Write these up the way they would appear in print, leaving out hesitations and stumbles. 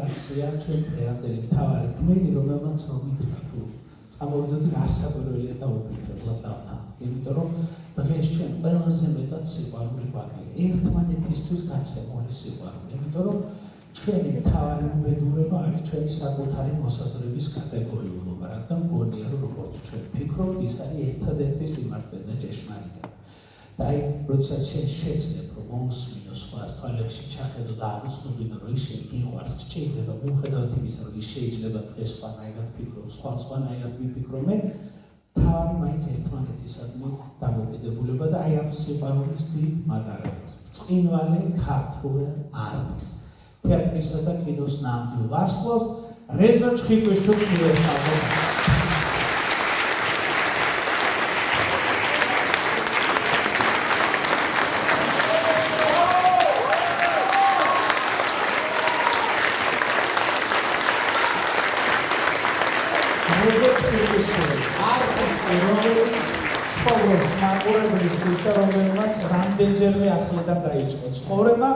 კაცია ჩვენ დღევანდელი მთავარი გმირი, რომელმაც რომ ითქვა თუ წამოვიდოდი რა საკვირველია და უფიქრებლად დავთანხმდით. იმიტომ რომ დღეს ჩვენ ყველაზე მეტად სიყვარული გვაქვს. ერთმანეთისთვის გაცემული სიყვარული. იმიტომ რომ ჩვენი მთავარი უბედურება არის ჩვენი საკუთარი მოსაზრების კატეგორიულობა, რადგან მგონია რომ როგორც ჩვენ ვფიქრობთ, ის არის ერთადერთი სიმართლე და ჭეშმარიტება. და აი, როდესაც შენ შეძლებ რომ მოусმინო სხვას თვალებში ჩახედო და აღიწყობინო რომ ის შენ გიყვარს, გჭირდება მიუხედავად იმისა, რომ ის შეიძლება დღეს სხვანაირად ფიქრობს, სხვა სხვანაირად ვიფიქრო მე, თავი მაინც ერთმანეთისადმი დამოკიდებულება და აი ამ სიყვარულის დიდ მატარებელს. ბრწყინვალე ქართულ არტისტს, თეატრისა და კინოს ნამდვილ ვარსკვლავს რეზო ჩხიკვიშვილს მიესალმებით. რომელმაც რამდენჯერმე ახლიდან დაიწყო ცხოვრება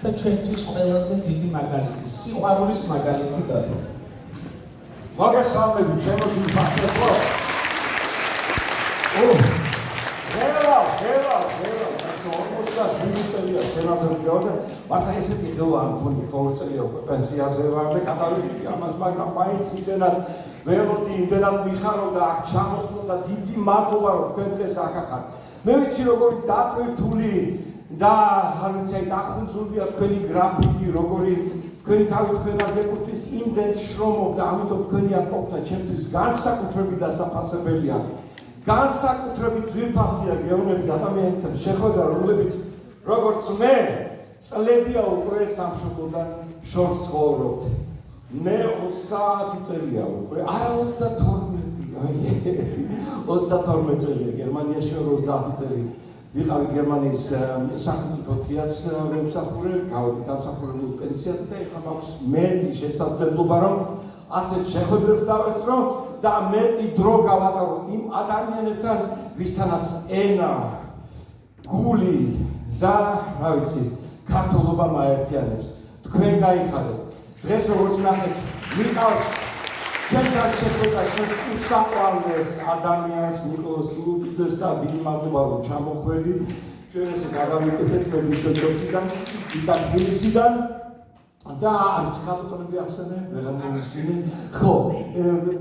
და ჩვენთვის ყველაზე დიდი მაგალითი, სიყვარულის მაგალითი დადო. მოგესალმებით, ჩემო ძვირფასებო. და 7 წელია სცენაზე ვიყავ და მართლა ესეთი ხელოვანი მქონი, 2 წელია უკვე პენსიაზე ვარ და გადავიქცი ამას, მაგრამ მაინც იმდენად ველოდი, იმდენად მიხარო და აქ ჩამოსვლა და დიდი მადლობა რომ თქვენ დღეს აქ ახართ. მე ვიცი როგორი დატვირთული და არ ვიცი აი დახუნძულია თქვენი გრაფიკი, როგორი თქვენი თავი თქვენ არ გეკუთვნის იმდენ შრომობ და ამიტომ თქვენი აქ ყოფნა ჩემთვის განსაკუთრებით დასაფასებელია. განსაკუთრებით ძვირფასია გეუბნები ადამიანებთან შეხვედრა, რომლებიც როგორც მე წლებია უკვე სამშობლოდან შორს ცხოვრობთ. მე 30 წელია უკვე, არა 32, აი 32 წელია გერმანიაში 30 წელი ვიყავი გერმანიის სახელმწიფო თეატრს ვემსახურე, გავედი დამსახურებულ პენსიაზე და ეხლა მაქვს მეტი შესაძლებლობა რომ ასეთ შეხვედრებს დავესწრო და მეტი დრო გავატარო იმ ადამიანებთან, ვისთანაც ენა, გული და რა ვიცი, ქართულობა მაერთიანებს. თქვენ გაიხარეთ. დღეს როგორც ნახეთ, ვიყავს ჩემთან შეხვედრა უსაყვარლეს ადამიანს ნიკოლოზ ლუბიძეს და დიდი მადლობა რომ ჩამოხვედი. ჩვენ ესე გადავიკვეთეთ მედიშოთიდან, იქაც თბილისიდან და არც ქალბატონები ახსენე, ვეღარ მოვისმინე. ხო,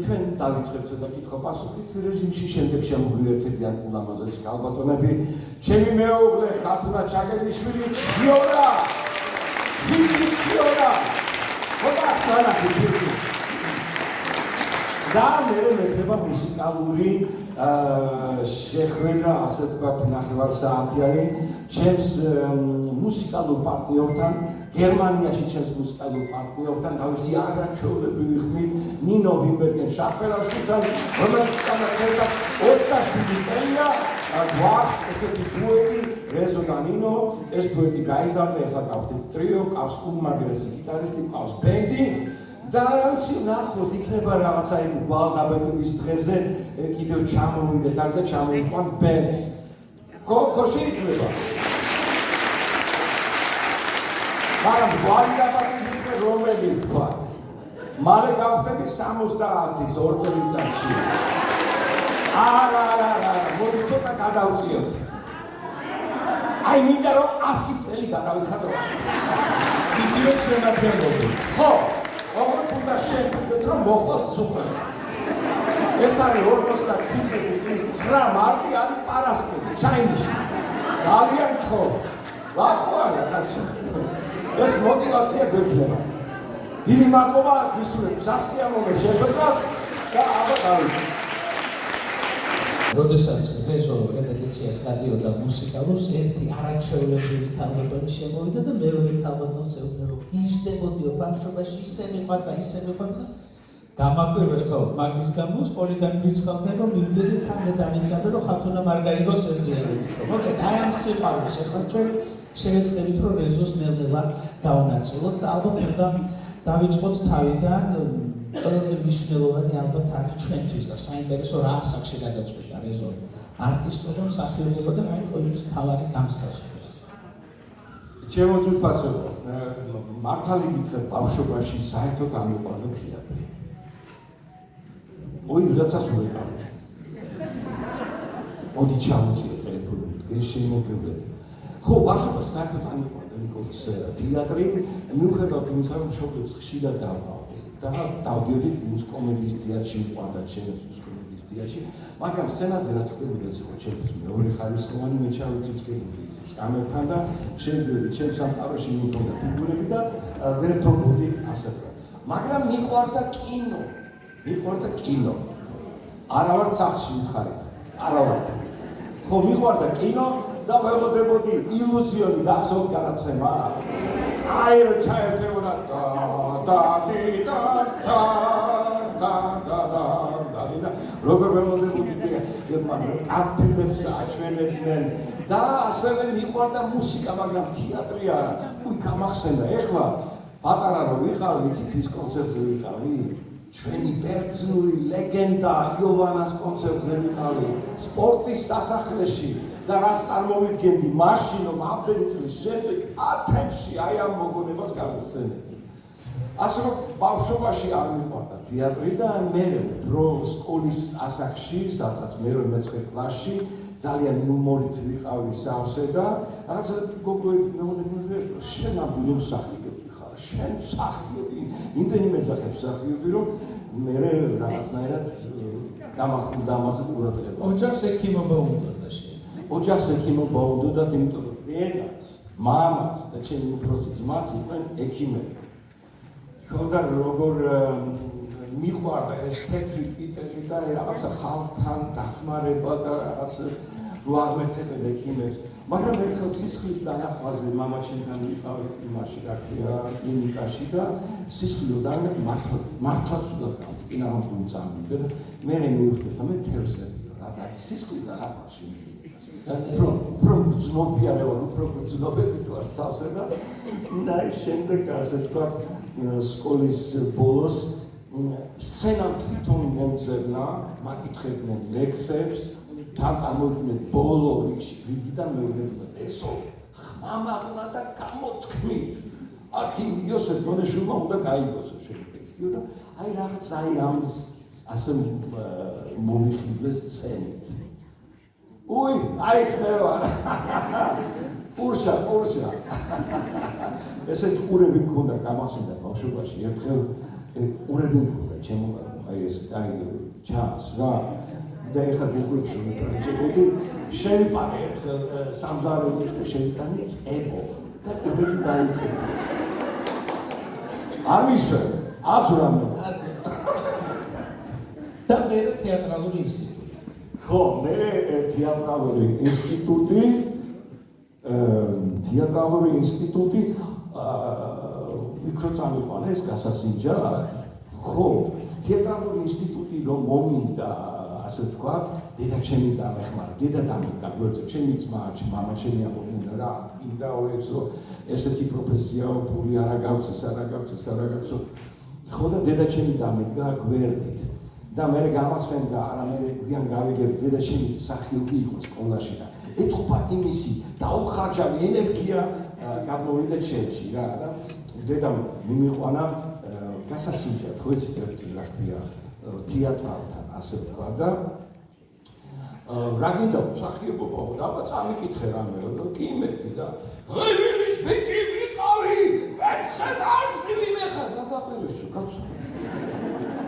ჩვენ დავიწყებთ ცოტა კითხვა-პასუხის რეჟიმში, შემდეგ შემოგვიერთებიან ულამაზესი ქალბატონები. ჩემი მეუღლე ხათუნა ჩაგერიშვილი, ჩიორა! ჩიორა! ხოდა ხანახი ფიქრის. და მე მექნება მუსიკალური შეხვედრა, ასე ვთქვათ, ნახევარსაათიანი ჩემს მუსიკალურ პარტნიორთან, გერმანიაში ჩემს მუსიკალურ პარტნიორთან, თავისი არაჩვეულებრივი ხმით, ნინო ვინბერგენ შახპერაშვილთან, რომელიც განაცხადებს 27 წელია, გვაქვს ესეთი დუეტი, რეზო და ნინო, ეს დუეტი გაიზარდა, ეხლა გავხდით ტრიო, ყავს უმაგრესი გიტარისტი, ყავს ბენდი. და რაღაცი ნახოთ, იქნება რაღაცა იმ გვალდაბედების დღეზე კიდევ ჩამოვიდეთ აქ და ჩამოვიყვანთ ბენდს. ხო შეიძლება. მაგრამ გვალდაბედების დღე რომელი ვთქვათ? მალე გავხდები 70-ის 2 წელიწადში. არა, მოდი ცოტა გადავწიოთ. აი მინდა რომ 100 წელი გადავიხადო. იგივე შემადგენლობები. ხო. ოღონდ უნდა შევხვდეთ რომ მოხვალთ სუპერ. ეს არის 57 წლის 9 მარტი არის პარასკევი, ჩაინიშნა. ძალიან გთხოვ. ვაკუარა კაცო. ეს мотиваცია გვექნება. დიდი მადლობა გისურვებთ სასიამოვნო შეხვედრას და აბა დავიწყოთ. როდესაც რეზო რეპეტიციას გადიოდა მუსიკალურს, ერთი არაჩვეულებრივი ქალბატონი შემოვიდა და მეორე ქალბატონს ეუბნა რომ გიждდებოდიო ბავშვობაში ისე მიყვარდა და გამაკვირვე ხო მაგის გამო სკოლიდან გიცხავდნენ რომ მივიდოდი თან მე დავიცადე რომ ხათუნა არ გაიგოს ეს ძიებები. მოკლედ აი ამ სიყვარულს ახლა ჩვენ შევეცდებით რომ რეზოს ნელ-ნელა დავუნაწილოთ და ალბათ უნდა დავიწყოთ თავიდან. ყველაზე მნიშვნელოვანი ალბათ არის ჩვენთვის და საინტერესო რა ასაკში გადაწყვიტა რეზო არტისტობა, მსახიობობა და რა იყო იმის მთავარი გამსაზრდელი. ჩემო ძვირფასო, მართალი გითხრათ, ბავშვობაში საერთოდ არ მიყვარდა თეატრი. ვიღაცას უყურებ. მოდი ჩავუწიო ტელეფონი, დღეს შემოგევლეთ. ხო, ბავშვობაში საერთოდ არ მიყვარდა ნიკოლის თეატრი, მიუხედავად იმისა, რომ მშობლებს ხშირად დავყავდი და დავდიოდი მუსკომედიის თეატრში, მიყვარდა ჩემს მუსკომედიის თეატრში, მაგრამ სცენაზე რაც ხდებოდა, ეს იყო ჩემთვის მეორე ხარისხოვანი, მე ჩავიწიწკებოდი კამერთან და შევდიოდი ჩემს სამყაროში მიმქონდა ფიგურები და ვერთობოდი ასე ვთქვათ. მაგრამ მიყვარდა კინო. მიყვარდა კინო. არა ვარ სახლში მითხარით. არა ვარ. ხო, მიყვარდა კინო და ველოდებოდი ილუზიონი გახსოვთ განაცემა. აი რო ჩაერთებოდა და როგორ ველოდებოდი კარტინებს აჩვენებდნენ და ასევე მიყვარდა მუსიკა, მაგრამ თეატრი არა. გამახსენდა ეხლა პატარა რო ვიყავი, იცით ის კონცერტზე ვიყავი. ჩვენი ბერძნული ლეგენდა იოვანას კონცერტზე ვიყავი სპორტის სასახლეში და რას წარმოვიდგენდი მაშინ რომ ამდენი წლის შემდეგ ათენში აი ამ მოგონებას გავიხსენებდი. ასე რომ ბავშვობაში არ მიყვარდა თეატრი და მე უფრო სკოლის ასაკში, სადღაც მე-მეცხრე კლასში ძალიან იუმორით ვიყავი სავსე და რაღაცა გოგოები მეუბნებოდნენ შენ ნამდვილი მსახიობი ხარ, შენ მსახიობი, იმდენი მეძახებს მსახიობი, რომ მე რაღაცნაირად გამახვილდა ამაზე ყურადღება. ოჯახს ექიმობა უნდოდა შენ. ოჯახს ექიმობა უნდოდათ, იმიტომ რომ დედაც, მამაც და ჩემი უფროსი ძმაც იყვნენ ექიმები. ხო და როგორ მიყვარდა ეს თეთრი კიტელი და რაღაცა ხალხთან დახმარება და რაღაცა უაღმერთებენ ექიმებს. მაგრამ ერთხელ სისხლის დანახვაზე მამაჩემთან ვიყავი იმაში, რა ქვია, კლინიკაში და სისხლი დანახი მართლაც უნდა გავწკინავდი წამივიდა და მე მივხვდი, რომ მე თევზები რა და სისხლის დანახვაში უფრო გრძნობიარე ვარ, უფრო გრძნობები თუ არ სავსე და შემდეგ ასე თქვა სკოლის ბოლოს სცენამ თვითონ მომწერნა, მაკითხებდნენ ლექსებს, თან წარმოვიდგინეთ ბოლო რიგიდან მეუბნებოდნენ ესო ხმამაღლა და გამოთქმით. აქ იმ იოსებ გონეშვილმა უნდა გაიგოსო შენი ტექსტი და აი რაღაც აი ამ ასე მომიხიბლეს სცენით. უი, აი ეს მე ვარ. პურშა. ესეთ ყურები მქონდა გამახსენდა ბავშვობაში, ერთხელ ყურები მქონდა ჩემო, აი ეს აი ჩანს რა. და ეხლა გუგლში მეტრეჭებოდი, შევიპარე ერთხელ სამზარეულოს და შევიტანე წებო და ყურები დაიწება. არ მიშვე, აზრამე. და მე თეატრალური ინსტიტუტი. ხო, მე თეატრალური ინსტიტუტი იქ რო წამიყვანა ეს გასასინჯა. ხო, თეატრალური ინსტიტუტი რომ მომინდა ასე ვთქვათ, დედა ჩემი დამეხმარა, დედა დამედგა გვერდზე, ჩემი ძმა, მამა ჩემი ამბობდნენ რა, იმდაო ესო, ესეთი პროფესიაო, ფული არა გაქვს, ეს არა გაქვს. ხო და დედა ჩემი დამედგა გვერდით. და მე გამახსენდა, არა მე გვიან გავიგებ, დედა ჩემი მსახიობი იყო სკოლაში და ეთქვა იმისი დაუხარჯავი ენერგია გადმოვიდა ჩემში რა და დედამ მიმიყვანა გასასინჯად, ხო იცით ერთ რა ქვია თეატრალთან ასე ვთქვა და რა გინდა მსახიობობა და აბა წამიკითხე რამე რომ კი მეთქი და ღილის ბიჭი ვიყავი ვეცად არც მიმეხა გადაყირეშო კაცო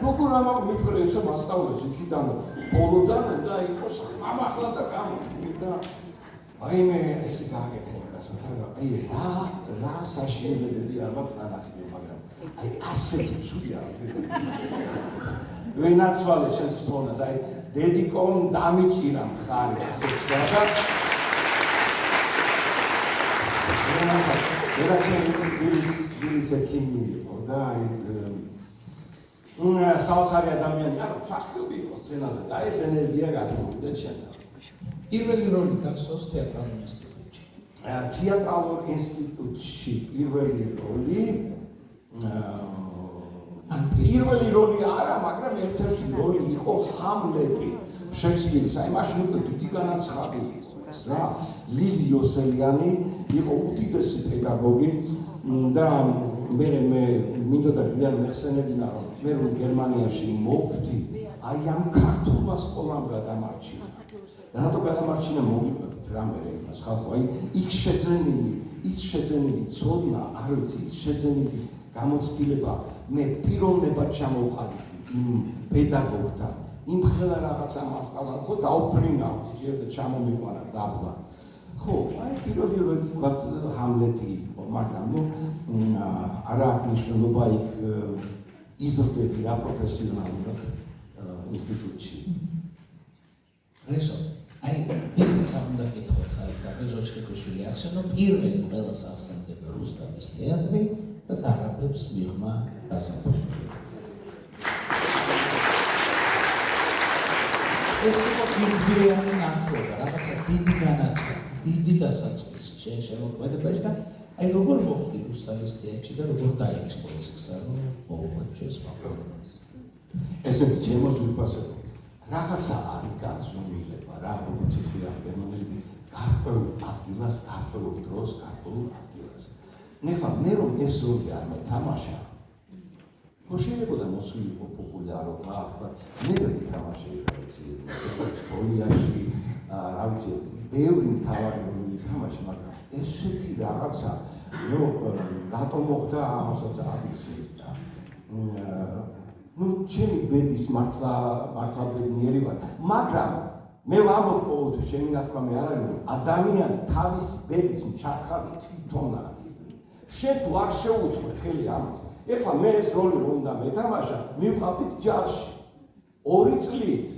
როგორ ამაყ მითხრე ესე მასწავლებს იქიდან ბოლოდან და იყოს ხმამაღლა და გამოთქმი და აი მე ესე გააკეთე იმასთან აი რა საშინელებები არ მაქვს ნანახი მაგრამ აი ასეთი ცუდი არ ვენაცვალე შენს ხსოვნას აი დედიკომ დამიჭირა მხარი ასე და და ჩემი ის ექიმი იყო და აი საოცარი ადამიანი არა მსახიობი იყო სცენაზე და ეს ენერგია გადმოვიდა ჩემთან. პირველი როლი გახსოვს თეატრალურ ინსტიტუტში. თეატრალურ ინსტიტუტში პირველი როლი არა, მაგრამ ერთ-ერთი როლი იყო ჰამლეტი შექსპირის. აი მაშინ უკვე დიდი განაცხადი იყო. ეს რა. ლილი იოსელიანი იყო უდიდესი პედაგოგი და მე მინდოდა გვიან მეხსენებინა რომ მე რომ გერმანიაში მოვხვდი აი ამ ქართულმა სკოლამ გადამარჩინა და რატო გადამარჩინა მოგიყვებით რამე იმას ხალხო აი იქ შეძენილი ცოდნა არ ვიცი ის შეძენილი გამოცდილება მე პიროვნებად ჩამოვყალიბდი იმ პედაგოგთან იმ ხელა რაღაცა მასწავლა ხო დაუფრინავდი ჯერ და ჩამომიყვანა დაბლა ხო აი პირველად თქვა ჰამლეტი იყო მაგრამ ნუ არა აქვს მნიშვნელობა იქ იზრდები რა პროფესიონალურად ინსტიტუტში რეზო აი ესეც უნდა გითხრა ხა რეზო ჩხიკვიშვილი ახსენო პირველი ყველას ახსენდება რუსთავის თეატრი და დარაბებს მიღმა გასაფრთხილება ეს იყო გიგბიანი ნაკრობა, რაღაცა დიდი განაცხადი, დიდი დასაწყისი შემოქმედებაში და აი როგორ მოხდი რუსთავის თეატრში და როგორ დაიწყო ეს გზა, რომ მოვუყვეთ მაგალითად. ესე ჩემო ძვირფასები, რაღაცა არის განზომილება რა, როგორც თქვია გერმანელი, გარკვეულ ადგილას, გარკვეულ დროს, გარკვეულ ადგილას. ნახა, მე რომ ეს როლი არ მეთამაშა, შეიძლება მოსულიყო პოპულარობა, მე ვითამაშე სკოლიაში, რა ვიცი, ბევრი მთავარი როლი ვითამაშე, მაგრამ ესეთი რაღაცა, რატომ მოხდა ამასაც არ ვიცი და ჩემი ბედის მართლა ბედნიერი ვარ, მაგრამ მე ვამბობ ყოველთვის, ჩემი ნათქვამი არ არის, რომ ადამიანი თავის ბედის ჩარხავი თვითონ არის. შენ თუ არ შეუწყო ხელი ამას ეხლა მე ეს როლი რომ უნდა მეთამაშა, მივყავდით ჯარში 2 წლით.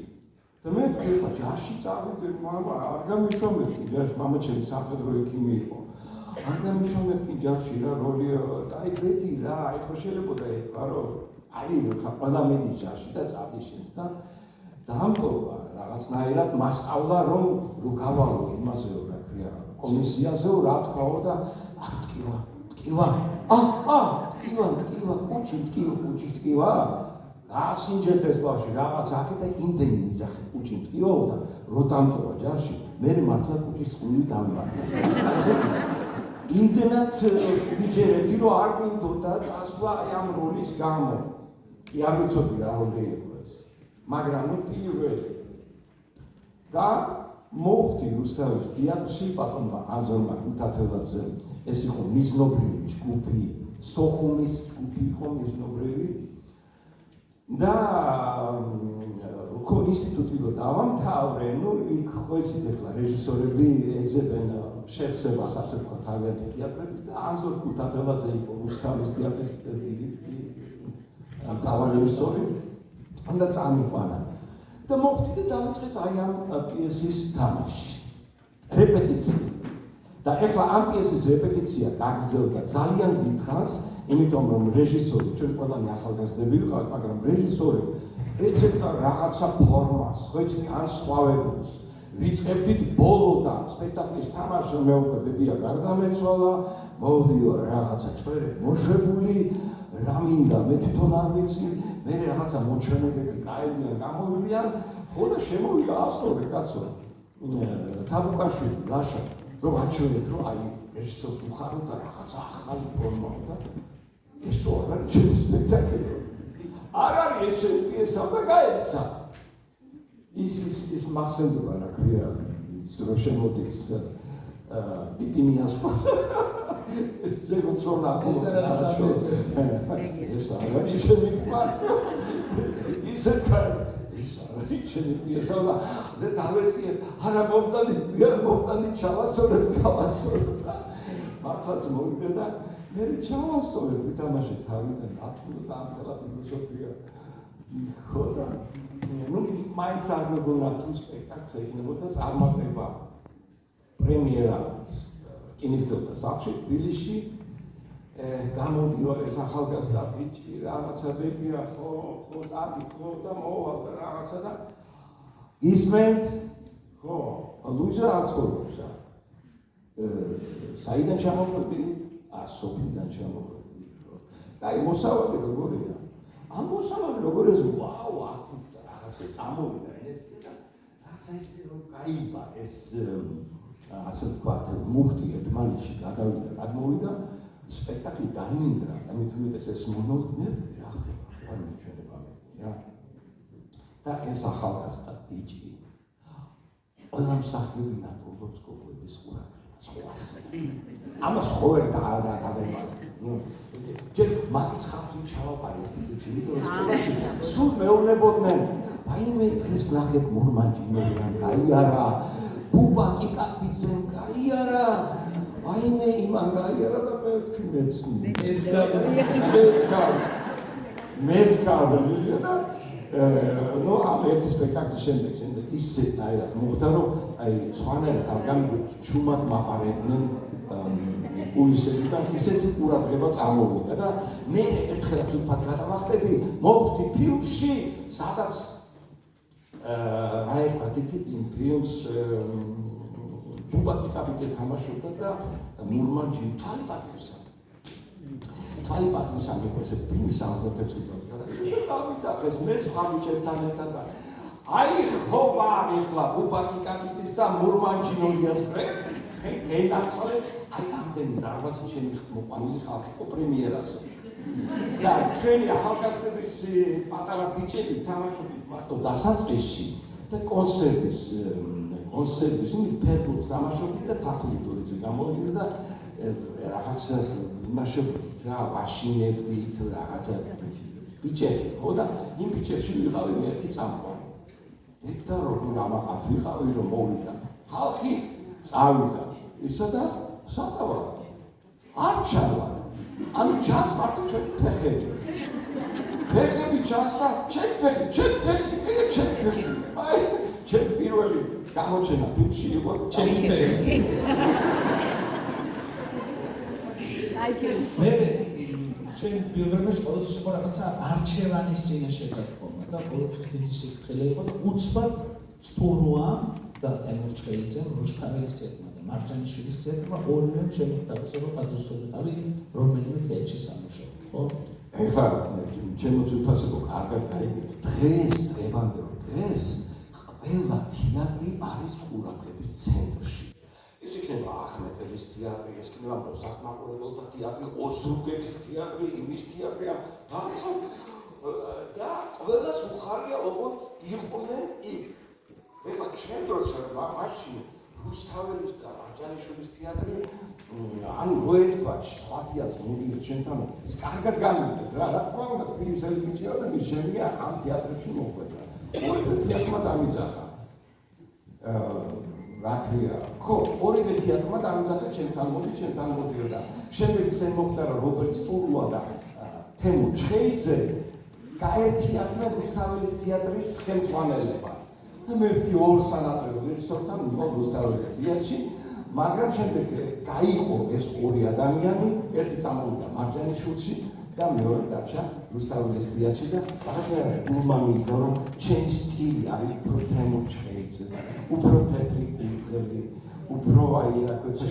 და მე თქვი ხა ჯარში წავიდე, მამა, არ გამიშომეთქი ჯარში, მამა ჩემი სამხედრო ექიმი იყო. არ გამიშომეთქი ჯარში რა როლი, აი ბედი რა, აი ხო შეიძლება ეთქვა რომ აი ხა ყველა მედი ჯარში და წავიშენს და დაამტოვა რაღაცნაირად მასწავლა რომ გავალო იმაზე რა ქვია, კომისიაზე რა თქვაო და არ თქვა. ტკივა, კუჭი ტკივა. გასინჯეთ ეს ბავშვი რაღაც აქეთა იმდენი მიძახი კუჭი ტკივაო და რო დამტოვა ჯარში, მე მართლა კუჭის ხული დამმართა. იმდენად ვიჯერებდი რომ არ მინდოდა წასვლა ამ როლის გამო. კი არ ვიცოდი რა როლი იყო ეს. მაგრამ პირველი და მოვხდი რუსთავის თეატრში ბატონმა აზორმა ქუთათელაძემ ეს იყო მიზნობრივი ჯგუფი, სოხუმის ჯგუფი იყო მიზნობრივი და ინსტიტუტი რო დავამთავრე, იქ ხო იცით ახლა რეჟისორები ეძებენ შევსებას ასე ვთქვა თავიანთი თეატრების და აზორ ქუთათელაძე იყო რუსთავის თეატრის მთავარი რეჟისორი და წამიყვანა და მოვხდი და დავიწყეთ აი ამ პიესის თამაში, რეპეტიცია. და ეხლა ამ პიესის რეპეტიცია გაგრძელდა ძალიან დიდხანს, იმიტომ რომ რეჟისორი, ჩვენ ყველანი ახალგაზრდები ვიყავით, მაგრამ რეჟისორი ეძებდა რაღაცა ფორმას, ხო იცი, განსხვავებულს. ვიწყებდით ბოლოდან სპექტაკლის თამაში, მე უკვე ბებია გარდამეცვალა, მოვდიო რაღაცა წვერე მოშებული, რა მინდა, მე თვითონ არ ვიცი, მე რაღაცა მოჩვენებები კაებიან, გამოვიდიან, ხო და შემოვიდა ავტორი კაცო, თაბუკაშვილი, ლაშა. რომ აჩვენეთ რომ აი რეჟისორს უხაროთ და რაღაცა ახალი ფორმაა და ეს რა არის ჩემი სპექტაკლი არ არის ეს ჩემი პიესა და გაეცა ის მახსენდება რა ქვია ის რომ შემოდის პიპინიასთან ზეგოცონა ეს არის ჩემი ისე ჩემი პიესა და დავეციე არა მომდანი ჩავასწორე მართლაც მოვიდა და მე ჩავასწორე ვითამაშე თავიდან ათმოდა და ამხელა ფილოსოფია ხო და მაინც არ მეგონა თუ სპექტაკლს ექნებოდა წარმატება პრემიერა რკინიგზელთა სახლში თბილისში გამოდიო ეს ახალგაზრდა ბიჭი რაღაცა ბებია ხო წადი ხო და მოვალ და რაღაცა და ისმენთ ხო ლუიზა არ ცხოვრობს საიდან ჩამოხვედი სოფლიდან ჩამოხვედი აი მოსავალი როგორია ამ მოსავალი როგორია ვაუ რაღაცა წამოვიდა და რაღაცა ის რომ გაიბა ეს ასე ვთქვათ, მუხტი ერთმანეთში გადმოვიდა, სპექტაკლი დაინგრა და მით უმეტეს ეს მონოლოგი რა ხდება, არ მიჩვენება რა. და ეს ახალგაზრდა ბიჭი ყველა მსახიობი ნატურობს გოგოების ყურადღებას ხვას. ამას ხო ვერ დავემალე. ჯერ მაგის ხალხი ჩავაყარე ინსტიტუტში, იმიტომ რომ სკოლაში სულ მეუბნებოდნენ, ვაიმე დღეს ვნახეთ მურმანჯინოვიდან გაიარა, ბუბა კიკაბიძემ გაიარა, ვაიმე იმან გაიარა და მე ვთქვი მეც გავდივიდა და ნუ ამ ერთი სპექტაკლის შემდეგ ისეთნაირად მოხდა, რომ აი სხვანაირად არ გამიგვიჭ ჩუმად მაპარებდნენ კულისებიდან ისეთი ყურადღება წარმოვიდა და მე ერთხელ თვითფაც გადავახტები მოვხდი ფილმში, სადაც რა ერქვა თითით იმ ფილმს ბუბა კიკაბიძე თამაშობდა და მურმანჯი თვალიპატივისა იყო ესეთი ფილმი 76 წელს დავიცახეს მე სხვა ბიჭებთან ერთად და აი ხობა ახლა ბუბა კიკაბიძის და მურმანჯინოვილის გენაცვალე აი ამდენი დარბაზი ჩემი მოყვანილი ხალხი იყო პრემიერაზე და ჩვენი ახალგაზრდების პატარა ბიჭები თამაშობდნენ მარტო დასაწყისში და კონსერვის ფერდულს თამაშობდნენ და თათული დორიძე გამოვიდა და რაღაცა იმაშობდით რა ვაშინებდით რაღაცა ბიჭები ხო და იმ ბიჭებში ვიყავი მე ერთი წამყვანი და როგორ ამაყად ვიყავი რომ მოვიდა ხალხი წავიდა ისა და სადავა არ ჩავა ანუ ჩანს მარტო ჩემი ფეხები ჩანს და ჩემი ფეხი აი ჩემი პირველი გამოჩენა ფილმში იყო ჩემი ფეხი მე ჩემ ბიოგრაფიაში ყოველთვის იყო რაღაცა არჩევანის წინაშე დადგომა და ყოველთვის დიდი სიკრხილე იყო და უცბად სტურუა და თემურ ჩხეიძემ რუსთაველის თეატრმა და მარჯანიშვილის თეატრმა ორივემ შემოხტაბეს რომ გადასწორებავი რომელიმე თეატრში სამუშაოდ, ხო? ეხლა ჩემო თვითფასებო კარგად გაიგეთ დღევანდელ დღეს ყველა თეატრი არის ყურადღების ცენტრში. ეს იქნება ახმეტელის თეატრი, ეს იქნება მოსახ მაყურებელთა თეატრი, ოზურგეთის თეატრი, იმის თეატრი, რაღაცა და ყველას უხარია ოღონდ იყვნენ იქ. ეხლა ჩვენ დროს მაშინ რუსთაველის და მარჯანიშვილის თეატრი ანუ მოეთქვა სხვა თეატრს მოდიეთ ჩვენთან ის კარგად გამიგეთ რა თქმა უნდა თბილისელი ბიჭია და მის შემდგა ამ თეატრებში მოხვედრა ორივე თეატრმა დამიძახა რა ქვია ხო ორივე თეატრმა დამიძახა ჩვენთან მოდიო და შემდეგ ისე მოხდა რომ რობერტ სტურუა და თემურ ჩხეიძე გაერთიანდნენ რუსთაველის თეატრის ხელმძღვანელებად და მე ვთქვი ორ სანატრიო რეჟისორთან მივიღო რუსთაველის თეატრში მაგრამ შემდეგ გაიყო ეს ორი ადამიანი ერთი წამოვიდა მარჯანიშვილში და მეორე დარჩა რუსთაველის თეატრში და რაღაცა გულმამიდგა რომ ჩემი სტილი არის უფრო თემურ ჩხეიძე უფრო თეთრი კურდღელი უფრო აი რა ქვია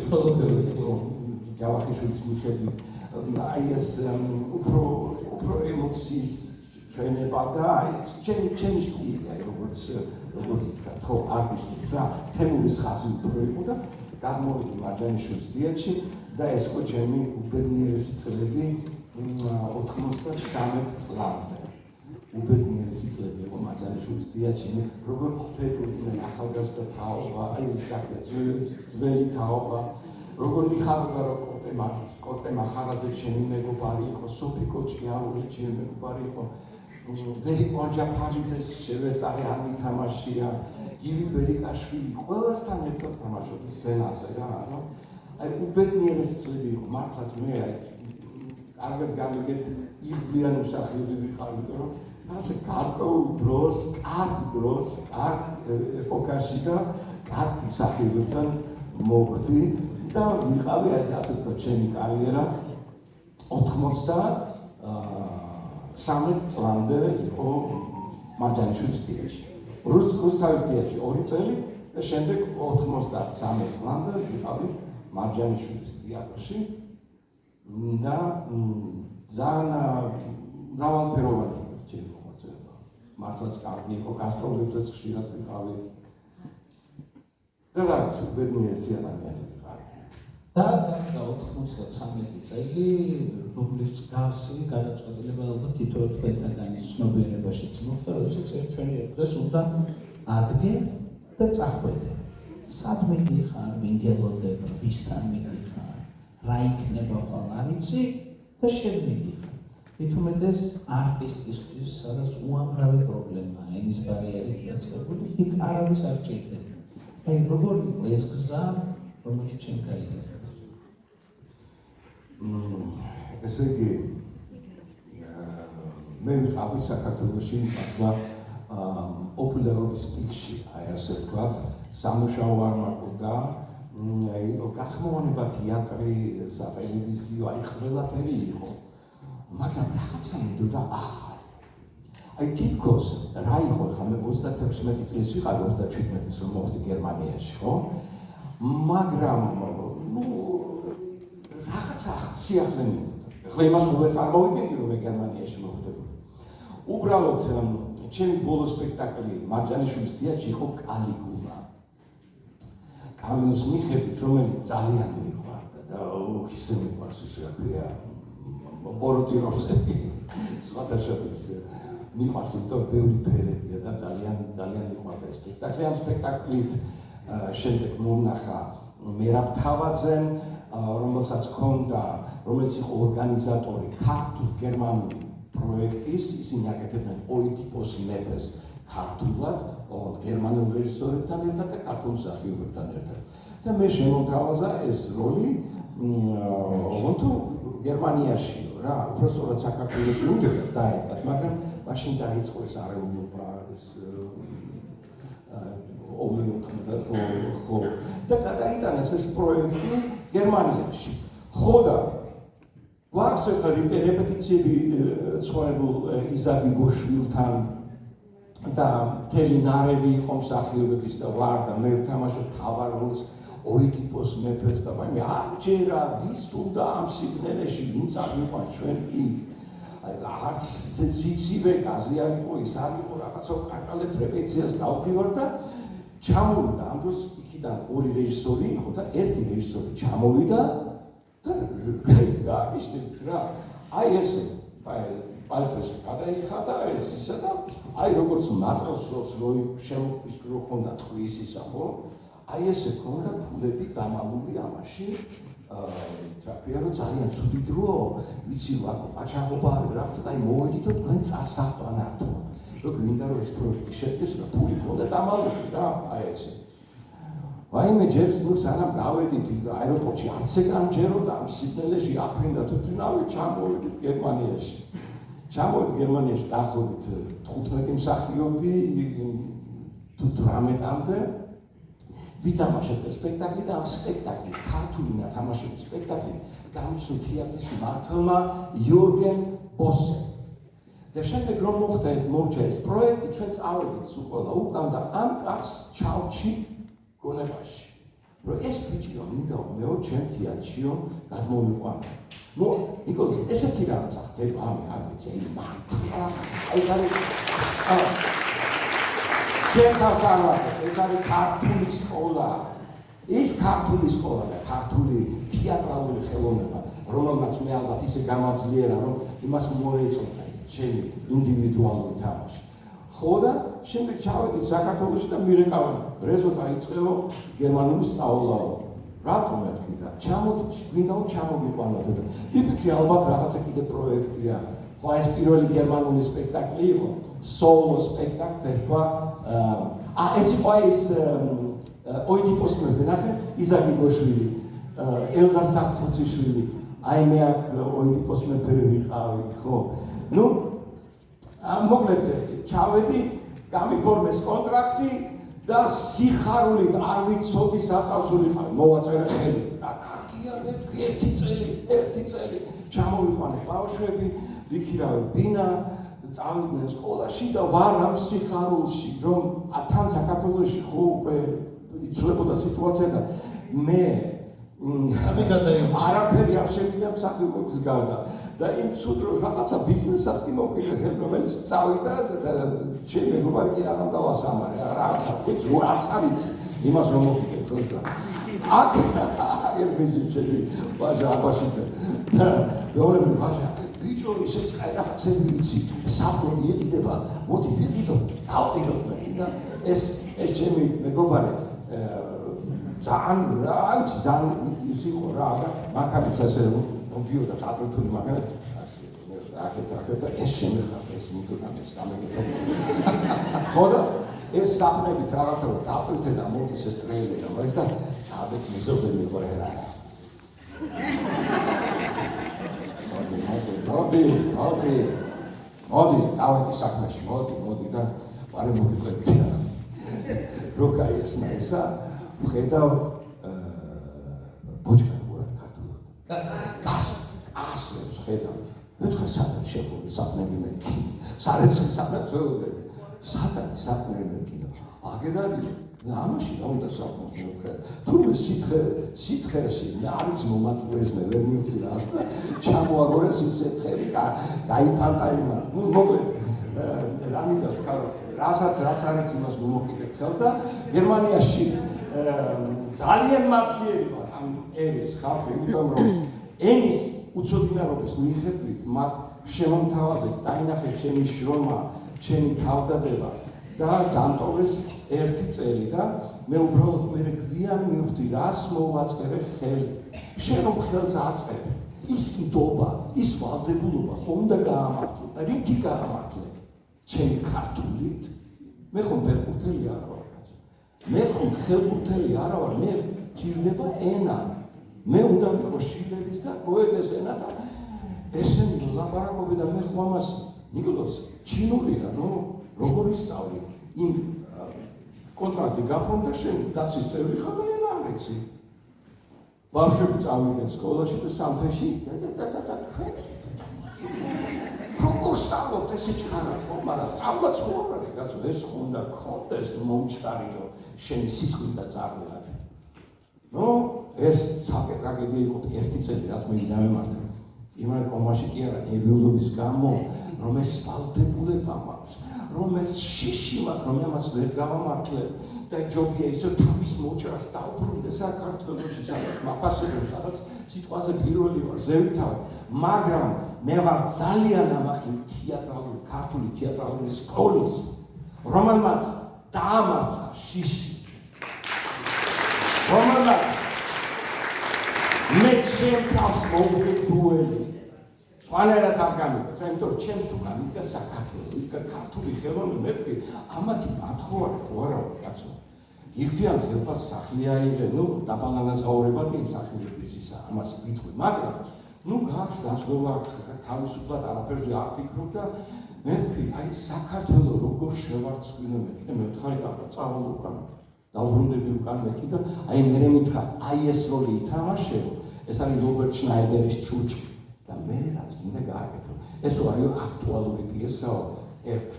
ჯავახიშვილის მიხედვით აი ეს უფრო ემოციის ჩვენება და აი ჩემი სტილი აი როგორც ითქვა ხო არტისტის რა თემურის ხაზი უფრო იყო და გადმოვიდი მარჯანიშვილის თეატრში და ეს იყო ჩემი უბედნიერესი წლები 93 წლამდე უბედნიერესი წლები იყო მარჯანიშვილის თეატრში როგორ ხვდებოდნენ ახალგაზრდა თაობა აი ეს საქმე ძველი თაობა როგორ მიხარდა რომ კოტე მახარაძე ჩემი მეგობარი იყო სოფი კოჭიაური ჩემი მეგობარი იყო ვერი კონჯაფარიძეს შევეწარე არ მითამაშია გივი ბერიკაშვილი ყველასთან ერთად თამაშობდი სცენაზე რა ანუ აი უბედნიერესი წლები იყო მართლაც მე აი კარგად გამიგეთ იღბლიანი მსახიობი ვიყავ იმიტომ რომ ასე გარკვეულ დროს კარგ ეპოქაში და კარგ მსახიობებთან მოვხდი და ვიყავი აი ასე თქვა ჩემი კარიერა 93 წლამდე იყო მარჯანიშვილის თეატრში. რუსთაველის თეატრში 2 წელი და შემდეგ 93 წლამდე ვიყავი მარჯანიშვილის თეატრში და ძალიან მრავალფეროვანი იყო ჩემი მოღვაწეობა. მართლაც კარგი იყო, გასტროლებზეც ხშირად ვიყავით. და რაც ბედნიერია ადამიანი და 93 წელი რომლის გავსი გადაწყვეტილება ალბათ თითოეულ თქვენთაგანის ცნობიერებაშიც მოხდა, როდესაც ჩვენი ერთ დღეს უნდა ადგე და წახვედე. სად მიდიხარ, ვინ გელოდება, ვისთან მიდიხარ, რა იქნება ხვალ არ იცი და შენ მიდიხარ. მით უმეტეს არტისტისთვის, სადაც უამრავი პრობლემაა, ენის ბარიერით დაწყებული, იქ არავის არ ჭირდება. აი, როგორ იყო ეს გზა, რომელიც ჩვენ გაიგეთ? ესე იგი მე ვიყავი საქართველოში მართლა პოპულარობის პიკში, აი ასე ვთქვათ, სამუშაო არ მაყოლდა, გახმოვანება თეატრი, სატელევიზიო, აი ყველაფერი იყო, მაგრამ რაღაცა მინდოდა ახალი. აი თითქოს რა იყო, ხა მე 36 წლის ვიყავი, 37-ის რომ მოვხდი გერმანიაში, ხო? მაგრამ რაღაცა სიახლე მინდოდა. ეხლა იმას უკვე წარმოვიდგენდი, რომ მე გერმანიაში მოვხდებოდი. უბრალოდ ჩემი ბოლო სპექტაკლი მარჯანიშვილის თეატრში იყო კალიგულა. კამიუს მიხედვით, რომელიც ძალიან მიყვარდა და ისე მიყვარს ის რა ქვია, ბოროტი როლები, სხვადასხვა მიყვარს, იმიტომ ბევრი ფერებია და ძალიან მიყვარდა ეს სპექტაკლი. ამ სპექტაკლით შემდეგ მომნახა მერაბ თავაძემ, რომელსაც ჰქონდა, რომელიც იყო ორგანიზატორი ქართულ-გერმანული პროექტის, ისინი აკეთებდნენ ოიდიპოს მეფეს ქართულად, ოღონდ გერმანულ რეჟისორებთან ერთად და ქართულ მსახიობებთან ერთად. და მე შემომთავაზა ეს როლი, ოღონდ გერმანიაში რა, უბრალოდ საქართველოში უნდა დაედგათ, მაგრამ მაშინ დაიწყო ეს არეულობა, ეს ხო და გადაიტანეს ეს პროექტი გერმანიაში. ხო და გვაქვს ახლა რეპეტიციები ცხოვრებულ იზაკ გოშვილთან და მთელი ნარევი იყო მსახიობების და ვარ და მე ვთამაშობ თავარ როლს ოიდიპოს მეფეს და მე ამჯერა ვის უნდა ამ სიგნელეში ვინც აღიყვან ჩვენ იქ აი არც ციცივე გაზი არ იყო ის არ იყო რაღაცა ვკარკალებთ რეპეტიციას გავდივარ და ჩამოვიდა ამ დროს იქიდან ორი რეჟისორი იყო და ერთი რეჟისორი ჩამოვიდა და გაიგეთ რა აი ესე პალტოში გადაიხადა ეს ისა და აი როგორც მატროსებს რო ქონდა ტყვის ისა ხო აი ესე ქონდა ფულები დამალული ამაში რა ქვია რომ ძალიან ცუდი დროა ვიცი აჩაღობა არის რაღაცა და აი მოვედით თქვენ წასაყვანათო რომ გვინდა რომ ეს პროექტი შედგეს და ფული ქონდა დამალული რა აი ესე ვაიმე ჯერს ნუ სანამ გავედით აეროპორტში არც ეგ ამჯეროდა ამ სიგნალეში აფრინდა თვითნავი ჩამოვედით გერმანიაში ჩამოვედი გერმანიაში დაახლოებით 15 მსახიობი თუ 18-მდე ვითამაშეთ სპექტაკლი და ამ სპექტაკლი ქართული ნათამაშების სპექტაკლი გამოსულ თეატრის მმართველმა იორგენ ბოსე და შემდეგ რომ მოხდა ეს პროექტი ჩვენ წავედით სულ ყველა უკან და ამ კაცს ჩავჩი გონებაში რომ ეს ბიჭი რომ მინდა მეო ჩემ თეატრშიო გადმოვიყვანა ნუ ნიკოლოზ ესეთი რაღაცა ხდება არ ვიცი აი მართლა ეს არის შეთავს ამბობ ეს არის ქართული სკოლა ის ქართული სკოლა და ქართული თეატრალური ხელოვნება რომელმაც მე ალბათ ისე გამაძლიერა რომ იმას მოეწონა ეს ჩემი ინდივიდუალური თამაში ხო და შემდეგ ჩავედი საქართველოში და მირეკავენ რეზო დაიწყეო გერმანული სწავლაო რატომ მეთქი და ჩამოდი გვინდა რომ ჩამოგიყვანოთ და ვიფიქრე ალბათ რაღაცა კიდე პროექტია ხო ეს პირველი გერმანული სპექტაკლი იყო სოლო სპექტაკლი ერქვა ეს იყო ეს ოიდიპოს მეფე ნახე იზაკ გოშვილი ელდარ საფრთხუციშვილი აი მე აქ ოიდიპოს მეფე ვიყავი ხო ნუ მოკლედ ჩავედი გამიფორმეს კონტრაქტი და სიხარულით არ ვიცოდი საწავსული ხარ მოვაწერე ხელი რა კარგია მე ერთი წელი ჩამოვიყვანე ბავშვები ვიქირავე ბინა წავიდნენ სკოლაში და ვარ ამ სიხარულში რომ თან საქართველოში ხო უკვე იცვლებოდა სიტუაცია და მე არაფერი არ შეგვიძლია მსახიობობის გარდა და იმ ცუდ რომ რაღაცა ბიზნესაც კი მოვკიდე ხელ რომელიც წავიდა და ჩემი მეგობარი კი აღარ დავასამარე რაღაცა ხუთ რო არც არიცი იმას რომ მოვკიდე თქოს და აქ ερμიზიჩები ვაჟა აბაშიძე და მეუბნები ვაჟა ბიჭო ისეთ რაღაცები ვიცი საფრთხე ეკიდება მოდი ვიყიდო დავყიდოთ მე და ეს ჩემი მეგობარი ძალიან რაიც ძალიან ის იყო რა და მანქანებს ასე მოდიოდა დაპროთული მანქანა აქეთ ეს შემეხარ ეს მიდოდან ეს გამეკეთა ხო და ეს საფნებით რაღაცა დაპროთე და მოდის ეს ტრეილერი და მაგის და დაბეთ მეზობელი იყო რა მოდი დავეთი საქმეში მოდი და პარე მოგიყვებით რო გაიხსნა ესა ვხედავ ბოჭკარულად ქართულად კასლებს ხედავ მეთქე სადაც შეფული საფნები მეთქი სადაც ვეუბნები სადაც საფნები მეთქი აგერ არის ამაში რა უნდა საფნოს მეთქე თუმცა სითხეში არის მომატუეს მე ვერ მივხვდი რას და ჩამოაგორეს ის სითხები გაიფანტა იმას მოკლედ რა მინდა თქვა რასაც რაც არის იმას მომოკიდებ ხელ და გერმანიაში ძალიან მარტივი ვარ ამ ერის ხალხი იმიტომ რომ ენის უცოდინარობის მიხედვით მათ შემომთავაზეს დაინახეს ჩემი შრომა ჩემი თავდადება და დამტოვეს ერთი წელი და მე უბრალოდ მე გვიან მივხვდი რას მოვაწყერე ხელი შენ რომ ხელს აწყერე ის ნდობა ის ვალდებულობა ხომ და გაამართლე და რითი გაამართლე ჩემი ქართულით მე ხომ ფეხბურთელი არა ვარ კაცო მე ხომ ხელბურთელი არა ვარ მე ჭირდება ენა მე უნდა ვიყო შილერის და გოეთეს ენა და ესენი ლაპარაკობენ და მე ხომ ამას ნიკოლოს ჩინურია ნუ როგორ ისწავლი იმ კონტრაქტი გაფრონდა შენ დასის წევრი ხარ და ენა არ იცი ბავშვები წავიდნენ სკოლაში და სამთეში და თქვენ როგორ სწავლობთ ესე ჩქარა ხო მაგრამ სწავლაც ხო არ არის კაცო ეს უნდა კონდეს მომჭარი რომ შენი სისხლი და წარმოება ნუ ეს საკეთ ტრაგედია იყო ერთი წელი რაც მე დავემართე იმან კომაში კი არა ნერვიულობის გამო რომ ეს ვალდებულება მაქვს რომ ეს შიში მაქვს რომ ამას ვერ გავამართლებ და ჯობია ისე თავის მოჭრას დაუბრუნდე საქართველოში სადაც მაფასებელს სადაც სიტყვაზე პირველი ვარ ზევითავ მაგრამ მე ვარ ძალიან ამაყი თეატრალური ქართული თეატრალური სკოლის რომელმაც დაამარცხა შიში რომელმაც მე ჩემს მოვუგე დუელი სხვანაირად არ გამიგეთ იმიტომ რომ ჩემს უკან იდგა საქართველო იდგა ქართული ხელოვნება მეთქი ამათი მათხოვარი ხო არა კაცო გიხდიან ხელფას სახლი აიღე ნუ დაბალანაზღაურებადი იმ სახელების ისა ამას ვიტყვი მაგრამ ნუ გაქვს დაზღვევა თავისუფლად არაფერზე არ ფიქრობ და მეთქი აი საქართველო როგორ შევარცხვინე მეთქი მე ვთხარი აბა წავალ უკან დაუბრუნდები უკან მეთქი და აი მე მითხრა აი ეს როლი ითამაშებო ეს არის რობერტ შნაიდერის ჩუჩი და მე რაც მინდა გააკეთო ეს არის აქტუალური პიესა ერთ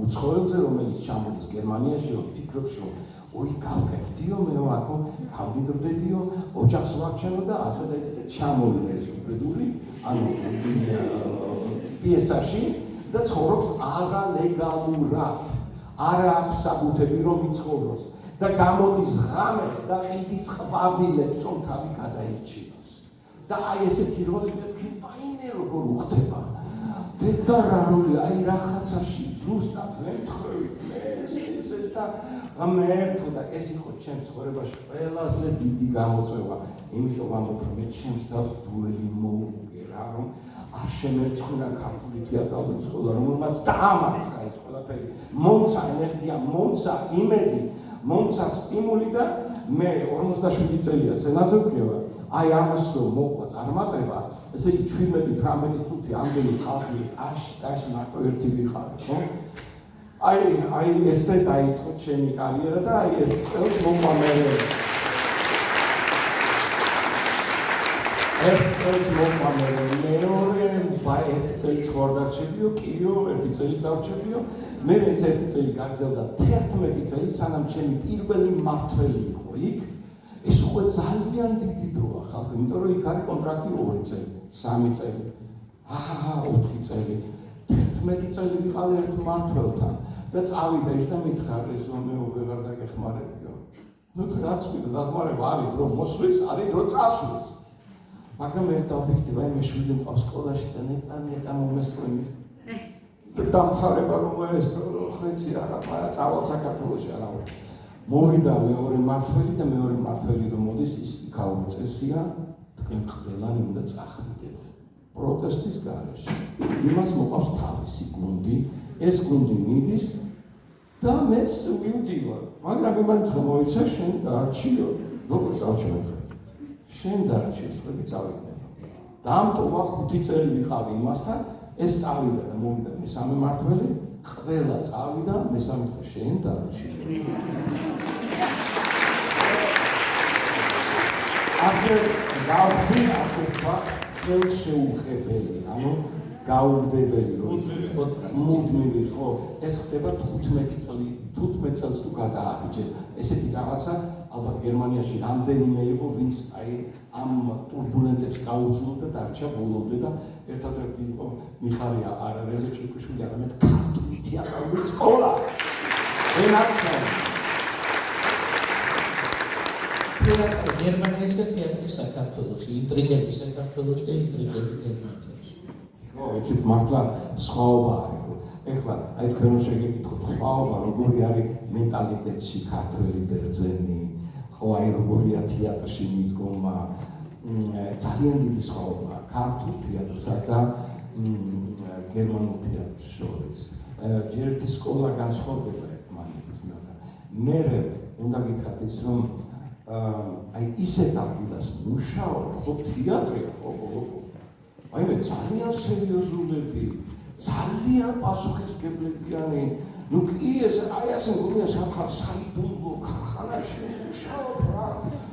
უცხოელზე რომელიც ჩამოდის გერმანიაში რომ ფიქრობს რომ ой გავკეთდიო მე რომ აქ გავდიდრდებიო ოჯახს ვარჩენო და ასე და ისე ჩამოვიდა ეს უბრალოდ ანუ პიესაში და ცხოვრობს არალეგალურად არა აქვს საკუთები რომ იცხოვროს და გამოდის ღამე და ყიდის ყვავილებს რომ თავი გადაირჩიოს და აი ესეთი როლი მეთქი ვაიმე როგორ უხდება დედარული აი რაღაცაში ზუსტად ვეთხოვით ეს და ღმერთო და ეს იყო ჩემს ცხოვრებაში ყველაზე დიდი გამოწვევა იმიტომ ვამბობ რომ მე ჩემს თავს დუელი მოვუგე რა რომ არ შემერცხნა ქართული თეატრალური სკოლა რომელმაც დაამარცხა ეს ყველაფერი მომცა ენერგია მომცა იმედი მომცა სტიმული და მე 57 წელია სცენაზე ვდგება აი ამას რომ მოყვა წარმატება ესე იგი 17-18 ამდენი ხალხი ტაში მარტო ერთი ვიხარ ხო აი ესე დაიწყო ჩემი კარიერა და აი ერთ წელს მოყვა მე ერთ წელს მოყვა მე მეორე ერთი წელი ხوار დარჩებიო კიო ერთი წელი დარჩებიო მე ეს ერთი წელი გაგრძელდა 11 წელი სანამ ჩემი პირველი მმართველი იყო იქ ეს უკვე ძალიან დიდი დროა ხალხი იმიტომ რომ იქ არის კონტრაქტი 2 წელი 3 წელი 4 წელი 11 წელი ვიყავი ერთ მმართველთან და წავიდა ის და მითხარეს რომ მე ვეღარ დაგეხმარებიო ნუ რაც ვიდა დახმარება არის რომ მოსვლის, არის რომ წასვლის. მაგრამ მე დავფიქრდი, ვაი მე შვილი მყავს სკოლაში და ნეტა მომესწრონის. დამთავრება რომ მოესწრო, ხეცი რაღაცა წავალ საქართველოში არა. მოვიდა მეორე მართველი და მეორე მართველი რომ მოდის ის იქაური წესია, თქვენ ყველანი უნდა წახვიდეთ. პროტესტის გარეშე. იმას მოყავს თავისი გუნდი, ეს გუნდი მიდის და მეც მივდივარ. მაგრამ იმან თქვა მოიცა შენ დარჩიო. როგორ დავჩემეთ? შენ დარჩიო, ხები წავიდნენ. დამტოვა 5 წელი ვიყავი იმასთან, ეს წავიდა და მოვიდა მესამე მართველი, ყველა წავიდა, მესამე შენ დარჩიო. ასე გავდი, ასე თქვა, ხელშეუხებელი, ანუ გაუგდებელი რომ მუდმივი ხო, ეს ხდება 15 წელს თუ გადააბიჯე. ესეთი რაღაცა ალბათ გერმანიაში რამდენიმე იყო, ვინც აი ამ ტურბულენტებში გაუძლო და დარჩა ბოლომდე და ერთადერთი იყო მიხარია არა რეზო ჭირკვიშვილი, არამედ ქართული თეატრალური სკოლა. ენაცია თეატრი გერმანიაში და თეატრი საქართველოში, ინტრიგები საქართველოში და ინტრიგები გერმანიაში. ხო, იცით მართლა სხვაობა არის. ეხლა აი თქვენ შეგეკითხოთ სხვაობა როგორი არის მენტალიტეტში ქართველი ბერძენი, ხო აი როგორია თეატრში მიდგომა, ძალიან დიდი სხვაობა ქართულ თეატრსა და გერმანულ თეატრს შორის. ერთი სკოლა განსხვავდება ერთმანეთის მხრიდან. მე უნდა გითხრათ ის რომ აი ისეთ ადგილას მუშაობ, ხო თეატრია, ხო. აი მე ძალიან სერიოზულები, ძალიან პასუხისმგებლებიანი, ნუ კი ეს აი ასე გულია საფრთხე საიდუმლო ქარხანაში მუშაობ რა.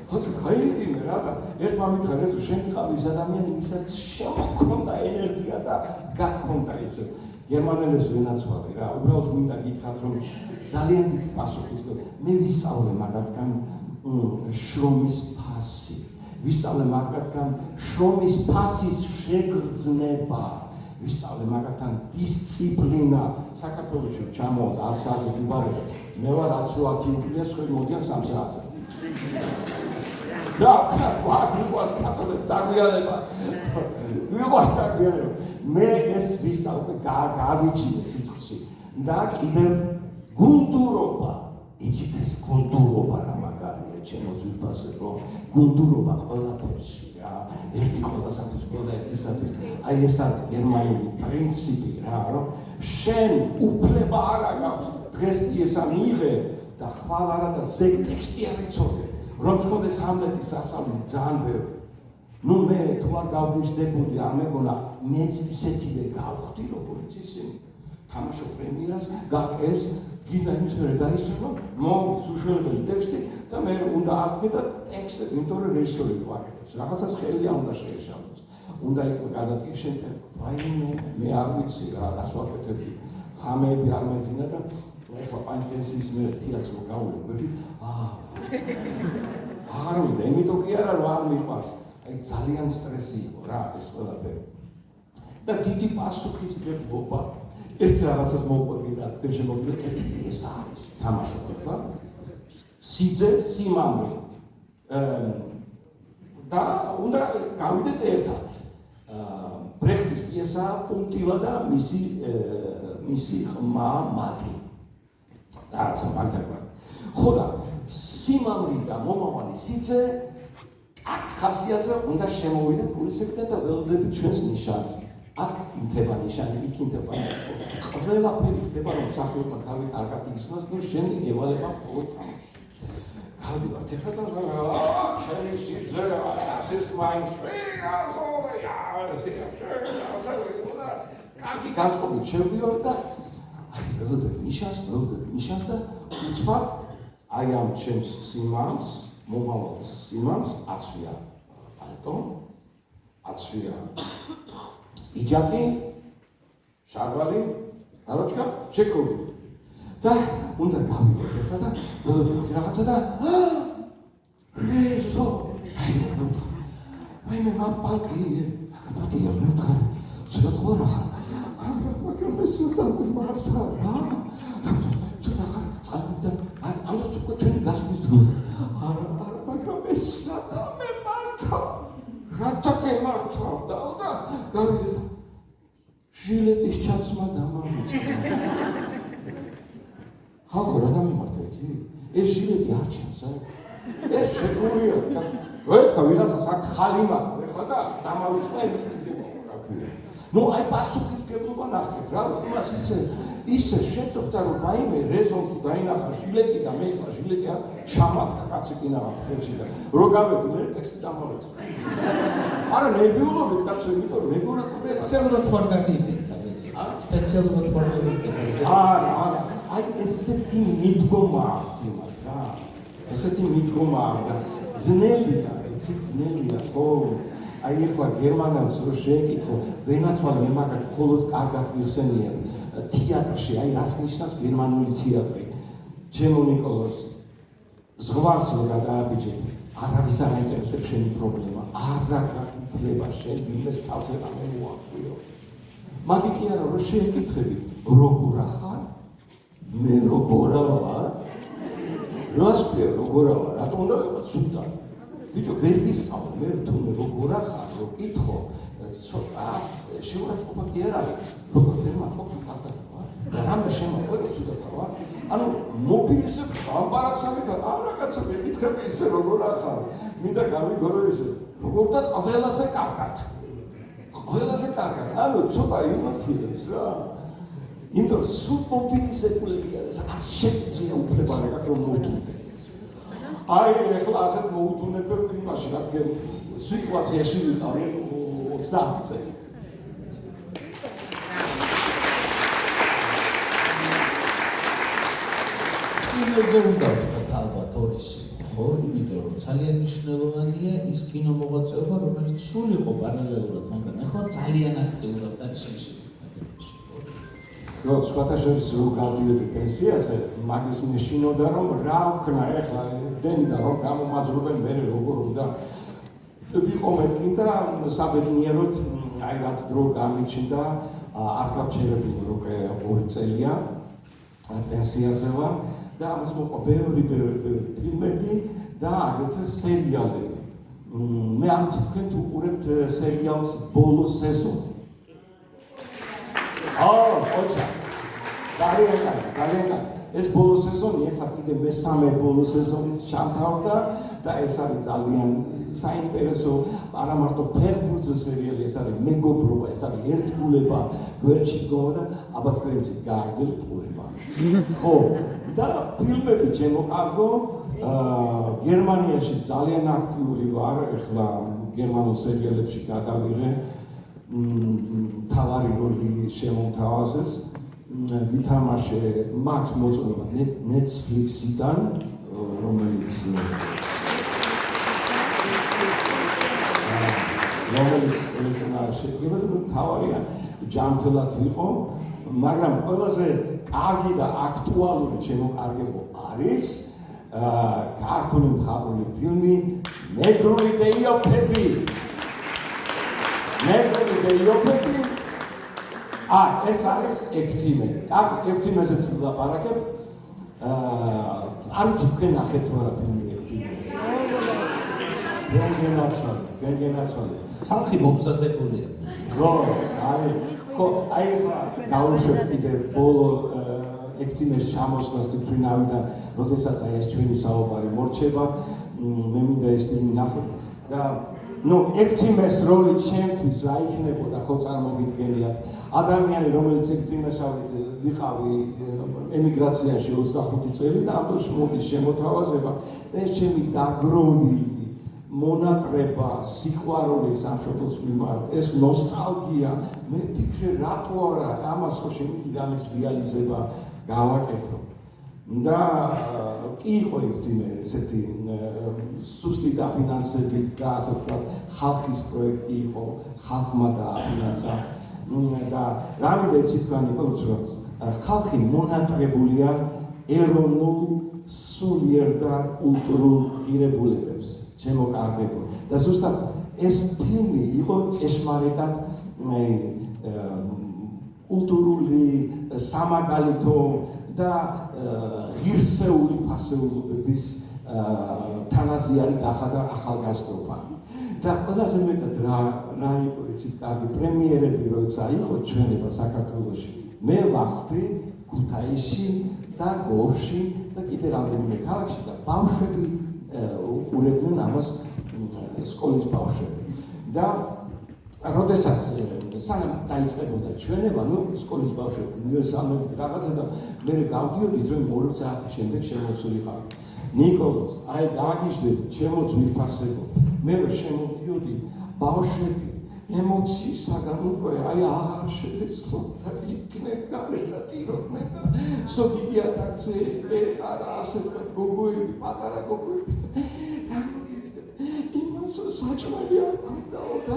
ხო გაიგინე რა და ერთმა მითხრა რომ შენ ხარ ის ადამიანი, ვისაც შემოქონდა ენერგია და გაქონდა ისე. გერმანელებს ვენაცვალე რა, უბრალოდ მინდა გითხრათ რომ ძალიან დიდი პასუხისმგებლობა. მე ვისწავლე მაგათგან შრომის ფასი. ვისწავლე მაგათგან შრომის ფასის შეგრძნება. ვისწავლე მაგათგან დისციპლინა. საქართველოში ჩამოვიდა 10 საათზე გიბარება. მე ვარ 10 უკვლია, სხვები მოდიან 3 საათზე. რა ვიყვარს კათოლიკე დაგვიანება. ვიყვარს დაგვიანება. მე ეს ვისწავლე გავიჩინე სიცხეში და კიდევ გუნდურობა. იცით ეს გუნდურობა რა მაგარია ჩემო ძვირფასე რომ გუნდურობა ყველაფერში რა. ერთი ყველასათვის, ყველა ერთისათვის. აი ეს არის გერმანული პრინციპი რა, რომ შენ უფლება არ აქვს დღეს პიესა მიიღე და ხვალ არა და ზეგ ტექსტი არ იცოდე. რომ გქონდეს ჰამლეტის სასწავლი ძალიან ბევრი. ნუ მე თუ არ გავგიჟდებოდი არ მეგონა მეც ისეთივე გავხდი როგორც ისინი. თამაშობ პრემიერას, გაკეს, გინდა იმის მერე დაისრულო, მოვიდეს უშუალო ტექსტი და მე უნდა აკეთე და ტექსტი, იმიტომ რომ რეჟისორი თუ აკეთებს, რაღაცას ხელი არ უნდა შეეშალოს. უნდა იყო გადადგეს შენ, ვაიმე, მე არ ვიცი რა, რას ვაკეთებდი. ხამეები არ მეძინა და ეხლა პანტენსის მე თეატრს რო გავუვებდი, აღარ მინდა, იმიტომ კი არა რომ არ მიყვარს. აი ძალიან სტრესი იყო რა ეს ყველაფერი. და დიდი პასუხისმგებლობა. ერთი რაღაცას მოყვები რა, თქვენ შემოგვიდგეთ ერთი პიესა თამაშობ ახლა. სიძე, სიმამრი. და უნდა გავიდეთ ერთად. ბრეხტის პიესა პუნტილა და მისი ხმა მატი. რაღაცა მაგდაკვა. ხო და სიმამრი და მომავალი სიძე აქ ხასიათზე უნდა შემოვიდეთ კულისებიდან და ველოდებით ჩვენს ნიშანს. აქ ინთება ნიშანი, იქ ინთება. ყველაფერი ხდება, რომ მსახიობმა თავი კარგად იგრძნოს, ნუ შენ იგევალება მხოლოდ თამაში. გავდივართ ეხლა და ჩემი სიძე, ასეს მაინც კარგი განწყობით შევდივარ და აი ველოდები ნიშანს და უცბად აი ამ ჩემს სიმამს, მომავალ სიმამს აცვია პალტო, აცვია იჯაკი, შარვალი, აროჩკა, შეკრული. და უნდა გავიდეთ ეხლა და ველოდებით რაღაცა და რეზო, აი მე ვაპატიე, აკაპატია მე ვთქარი, ცოტა ხო არა ხარ, მაგრამ ეს ცოტა მართლა რა, ცოტა ხარ, წყალიდან, ამ დროს უკვე ჩვენი გასვლის დროა, ჟილეტის ჩაცმა დამამიწყდა. ხალხო რა დამიმართა იცი? ეს ჟილეტი არ ჩანს, ეს შეგულია. ვეთქვა ვიღაცას აქ ხალი მაქვს, ეხლა და დამავიწყდა ეს რა ქვია. ნუ აი პასუხისგებლობა ნახეთ რა, იმას ისე შეწუხდა რომ ვაიმე რეზონ თუ დაინახა ჟილეტი და მე ეხლა ჟილეტი არ ჩამაგდა კაცი კინაღა ხელში და რო გავედი მე ტექსტი დამავიწყდა. არა ნერვიულობით კაცო, იმიტომ რომ მეგობრად სპეციალურად ხარ გადიიდეთ ეს. სპეციალურად ხარ გადიიდეთ. არა, აი ესეთი მიდგომა აქვს იმას რა. ესეთი მიდგომა აქვს და ძნელია, იცი ძნელია ხო? აი ეხლა გერმანელს რო შეეკითხო, ვენაცვალე მე მაგათ მხოლოდ კარგად ვიხსენიებ. თეატრში, აი რას ნიშნავს გერმანული თეატრი? ჩემო ნიკოლოზ, ზღვარს რო გადააბიჯებ, არავის არ აინტერესებს შენი პრობლემა, არა გაგუფლება შენ ვინმეს თავზე გამეუაქვიო. მაგი კი არა რო შეეკითხები, როგორ ახარ? მე როგორა ვარ? რას ქვია როგორა ვარ? რატომ უნდა ვიყო ცუდა? ბიჭო, ვერ ვისწავლე, მე თუნე როგორ ახარ, რო კითხო, ცოტა შეურაცხყოფა კი არ არის. როგორ ვერ მაყოფი კარგად ვარ? რამე შემოყვება ცუდათა ვარ? ანუ მოფინისებ ამბარასამით არა კაცო, მეკითხები ისე როგორ ახარ? მინდა გავიგორო ისე, როგორ და ყველასე კარგად. ყველასე კარგად. ანუ ცოტა იმოციებს რა. იმიტომ სულ მოფინისებულები არის, არ შეგვიძლია უფლება რეკაკ რომ მოუთუნდე. აი ეხლა ასეთ მოუთუნებელ იმაში რა ქვია სიტუაციაში ვიყავი 30 წელი. კინოზე უნდა ვთქვათ ალბათ ორისი, ხო? იმიტომ რომ ძალიან მნიშვნელოვანია ის კინო მოღვაწეობა, რომელიც სულ იყო პარალელურად, მაგრამ ახლა ძალიან აქტიურად არის შეიძლება. რო სხვათა შორის რო გავდივედი პენსიაზე, მაგის მეშინოდა რომ რა ვქნა ეხლა დენდა რომ გამომაძრობენ მე როგორ უნდა ვიყო მეთქი და საბედნიეროდ აი რაც დრო გამიჩნდა არ გავჩერებულო რო 2 წელია პენსიაზე ვარ და ამას მოყვა ბევრი ფილმები და აგრეთვე სერიალები. მე არ ვიცი თქვენ თუ უყურებთ სერიალს ბოლო სეზონი. ოჩა. ძალიან კარგი. ეს ბოლო სეზონი ეხლა კიდე მესამე ბოლო სეზონიც ჩამთავრდა და ეს არის ძალიან საინტერესო, არა მარტო ფეხბურთზე სერიალი, ეს არის მეგობრობა, ეს არის ერთგულება, გვერდში დგომა და აბა თქვენც გააგრძელებთ ყურება. ხო, და ფილმები ჩემო კარგო, გერმანიაში ძალიან აქტიური ვარ, ეხლა გერმანულ სერიალებში გადავიღე. თავარი როლი შემომთავაზეს, ვითამაშე მაქვს მოწოდება Netflix-იდან, რომელიც შედგება და თავარია ჯანმრთელად ვიყო, მაგრამ ყველაზე კარგი და აქტუალური ჩემო კარგებო არის ქართული მხატვრული ფილმი მეგრული დეიოფები. ეს არის ექთიმე. კარგი, ექთიმეზეც ვლაპარაკებ. არ ვიცი თქვენ ნახეთ თუ არა ფილმი ექთიმე. გენაცვალე. ხალხი მომზადებულია. აი ხა გავუშვებ კიდე ბოლო ექთიმეს ჩამოსვლას თვითნავიდან, როდესაც აი ეს ჩვენი საუბარი მორჩება, მე მინდა ეს ფილმი ნახოთ და ექთიმეს როლი ჩემთვის რა იქნებოდა, ხო წარმოგიდგენიათ, ადამიანი, რომელიც ექთიმესავით ვიყავი ემიგრაციაში 25 წელი და ამ დროს მოდის შემოთავაზება და ეს ჩემი დაგროვილი მონატრება, სიყვარული სამშობლოს მიმართ, ეს ნოსტალგია, მე ვფიქრე რატო არა ამას ხო შემიძლია ამის რეალიზება გავაკეთო. და კი იყო ექთიმე ესეთი სუსტი დაფინანსებით და ასე ვთქვათ ხალხის პროექტი იყო, ხალხმა დააფინანსა და რა მინდა იცით თქვა ნიკოლოზ, რომ ხალხი მონატრებულია ეროვნულ სულიერ და კულტურულ ღირებულებებს, ჩემო კარგებო. და ზუსტად ეს ფილმი იყო ჭეშმარიტად კულტურული სამაგალითო და ღირსეული ფასეულობების თანაზიარი გახადა ახალგაზრდობა. და ყველაზე მეტად რა იყო იცით კარგი პრემიერები როცა იყო ჩვენება საქართველოში მე ვახდი ქუთაისში და გორში და კიდე რამდენიმე ქალაქში და ბავშვები უყურებდნენ ამას სკოლის ბავშვები და როდესაც სანამ დაიწყებოდა ჩვენება, სკოლის ბავშვები უნივერსალობით რაღაცა და მე გავდიოდი ძვენ 2 საათის შემდეგ შემოსულიყავ. ნიკოლოზ, აი დაგიჟდები, ჩემოც მიფასებო. მე რომ შემოდიოდი ბავშვები ემოციისაგან უკვე აი აღარ შეეძლო და იქნებ გარეთ ტიროდნენ და სოგიდია თაცე ეხარა ასე გოგოები, პატარა გოგოები. საჭმელი არ ქონდაო და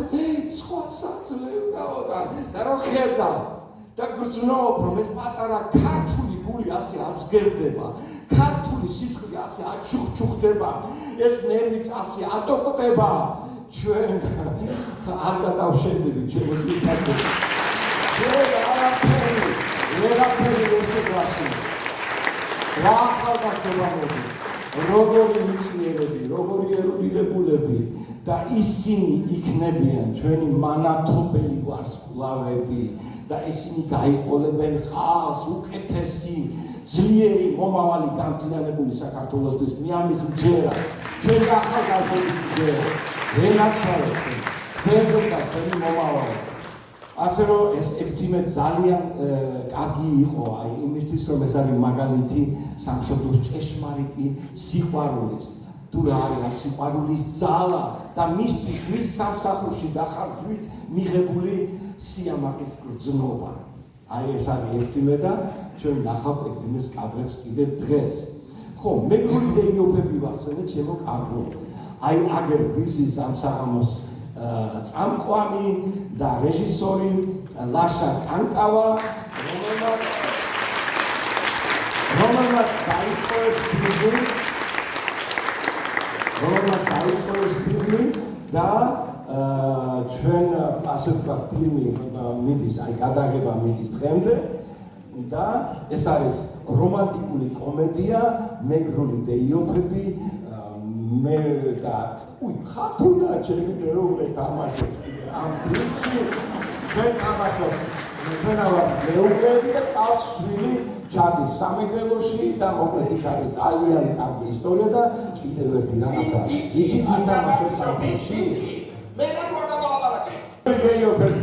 სხვა საძლევდაო და რო ხედა და გრძნობ რომ ეს პატარა ქართული გული ასე აწგერდება ქართული სისხლი ასე აჩუხჩუხდება ეს ნერვიც ასე ატოტდება ჩვენ არ გადავშენდები ჩემო თვითასე ჩვენ არაფერი ესე გვახსოვს რა ახალგაზრდა მოდის როგორი მიწიერები, როგორი ერუდირებულები და ისინი იქნებიან ჩვენი მანათობელი ვარსკვლავები და ისინი გაიყოლებენ ხალხს უკეთესი ძლიერი მომავალი გამთლიანებული საქართველოსთვის მე ამის მჯერა ჩვენ ახალგაზრდების მჯერა ვენაცვალეთ ფერზედა ჩვენი მომავალი ასე რომ ეს ექთიმე ძალიან კარგი იყო აი იმისთვის რომ ეს არის მაგალითი სამშობლოს ჭეშმარიტი სიყვარულის თუ რა არის სიყვარულის ძალა და მისთვის მის სამსახურში დახარჯვით მიღებული სიამაყის გრძნობა აი ეს არის ექთიმე და ჩვენ ნახავთ ექთიმეს კადრებს კიდე დღეს ხო მეგრული და იოფები ვახსენე ჩემო კარგო აი აგერ ვიზის სამსახამოს წამყვანი და რეჟისორი ლაშა კანკავა რომელმაც დაიწყო ეს ფილმი და ჩვენ ასე ვთქვათ ფილმი მიდის აი გადაღება მიდის დღემდე და ეს არის რომანტიკული კომედია მეგრული და იოფები მე და ხათუნა ჩემი მეუღლე თამაშობს კიდე ამ ფილმში ჩვენ თამაშობ ჩვენავა მეუღლეები და ყავს შვილი ჩადის სამეგრელოში და მოკლედ იქ არის ძალიან კარგი ისტორია და კიდევ ერთი რაღაცა ისიც არ თამაშობს ამ ფილმში მე რა გვაგაბალაბარაკე გეიოფები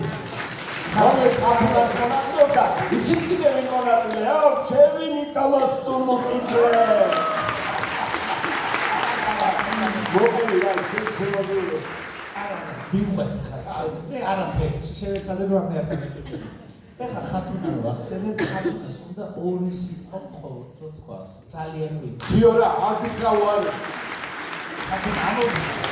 ხალხი საფუძას მონაწილეობდა ისიც კიდევ ვინ მონაწილეა ჩემი ნიკოლოზ სულუკიძე მოგონია შემოგვიყვეთ მიყვეთ ხასე მე არაფერი შევეცადე რომ მე არ გამიგეჭი ეხა ხათუნა რო ახსენეთ ხათუნას უნდა ორი სიტყვა თხოვოთ რო თქვას ძალიან ვინ ჯიორა არ გიქრავ არის ხათუნა ამოდი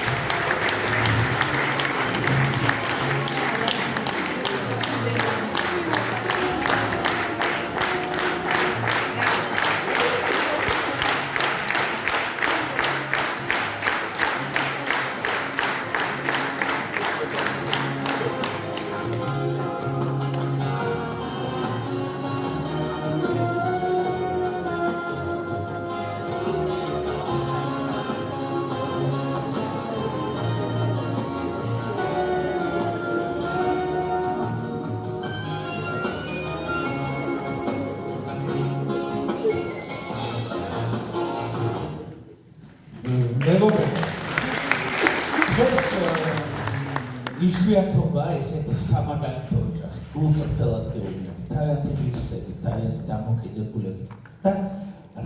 იშვიათობა ესეთი სამაგალითო ოჯახი გულწრფელად გეუბნები თავიანთი ღირსები თავიანთი დამოკიდებულებით და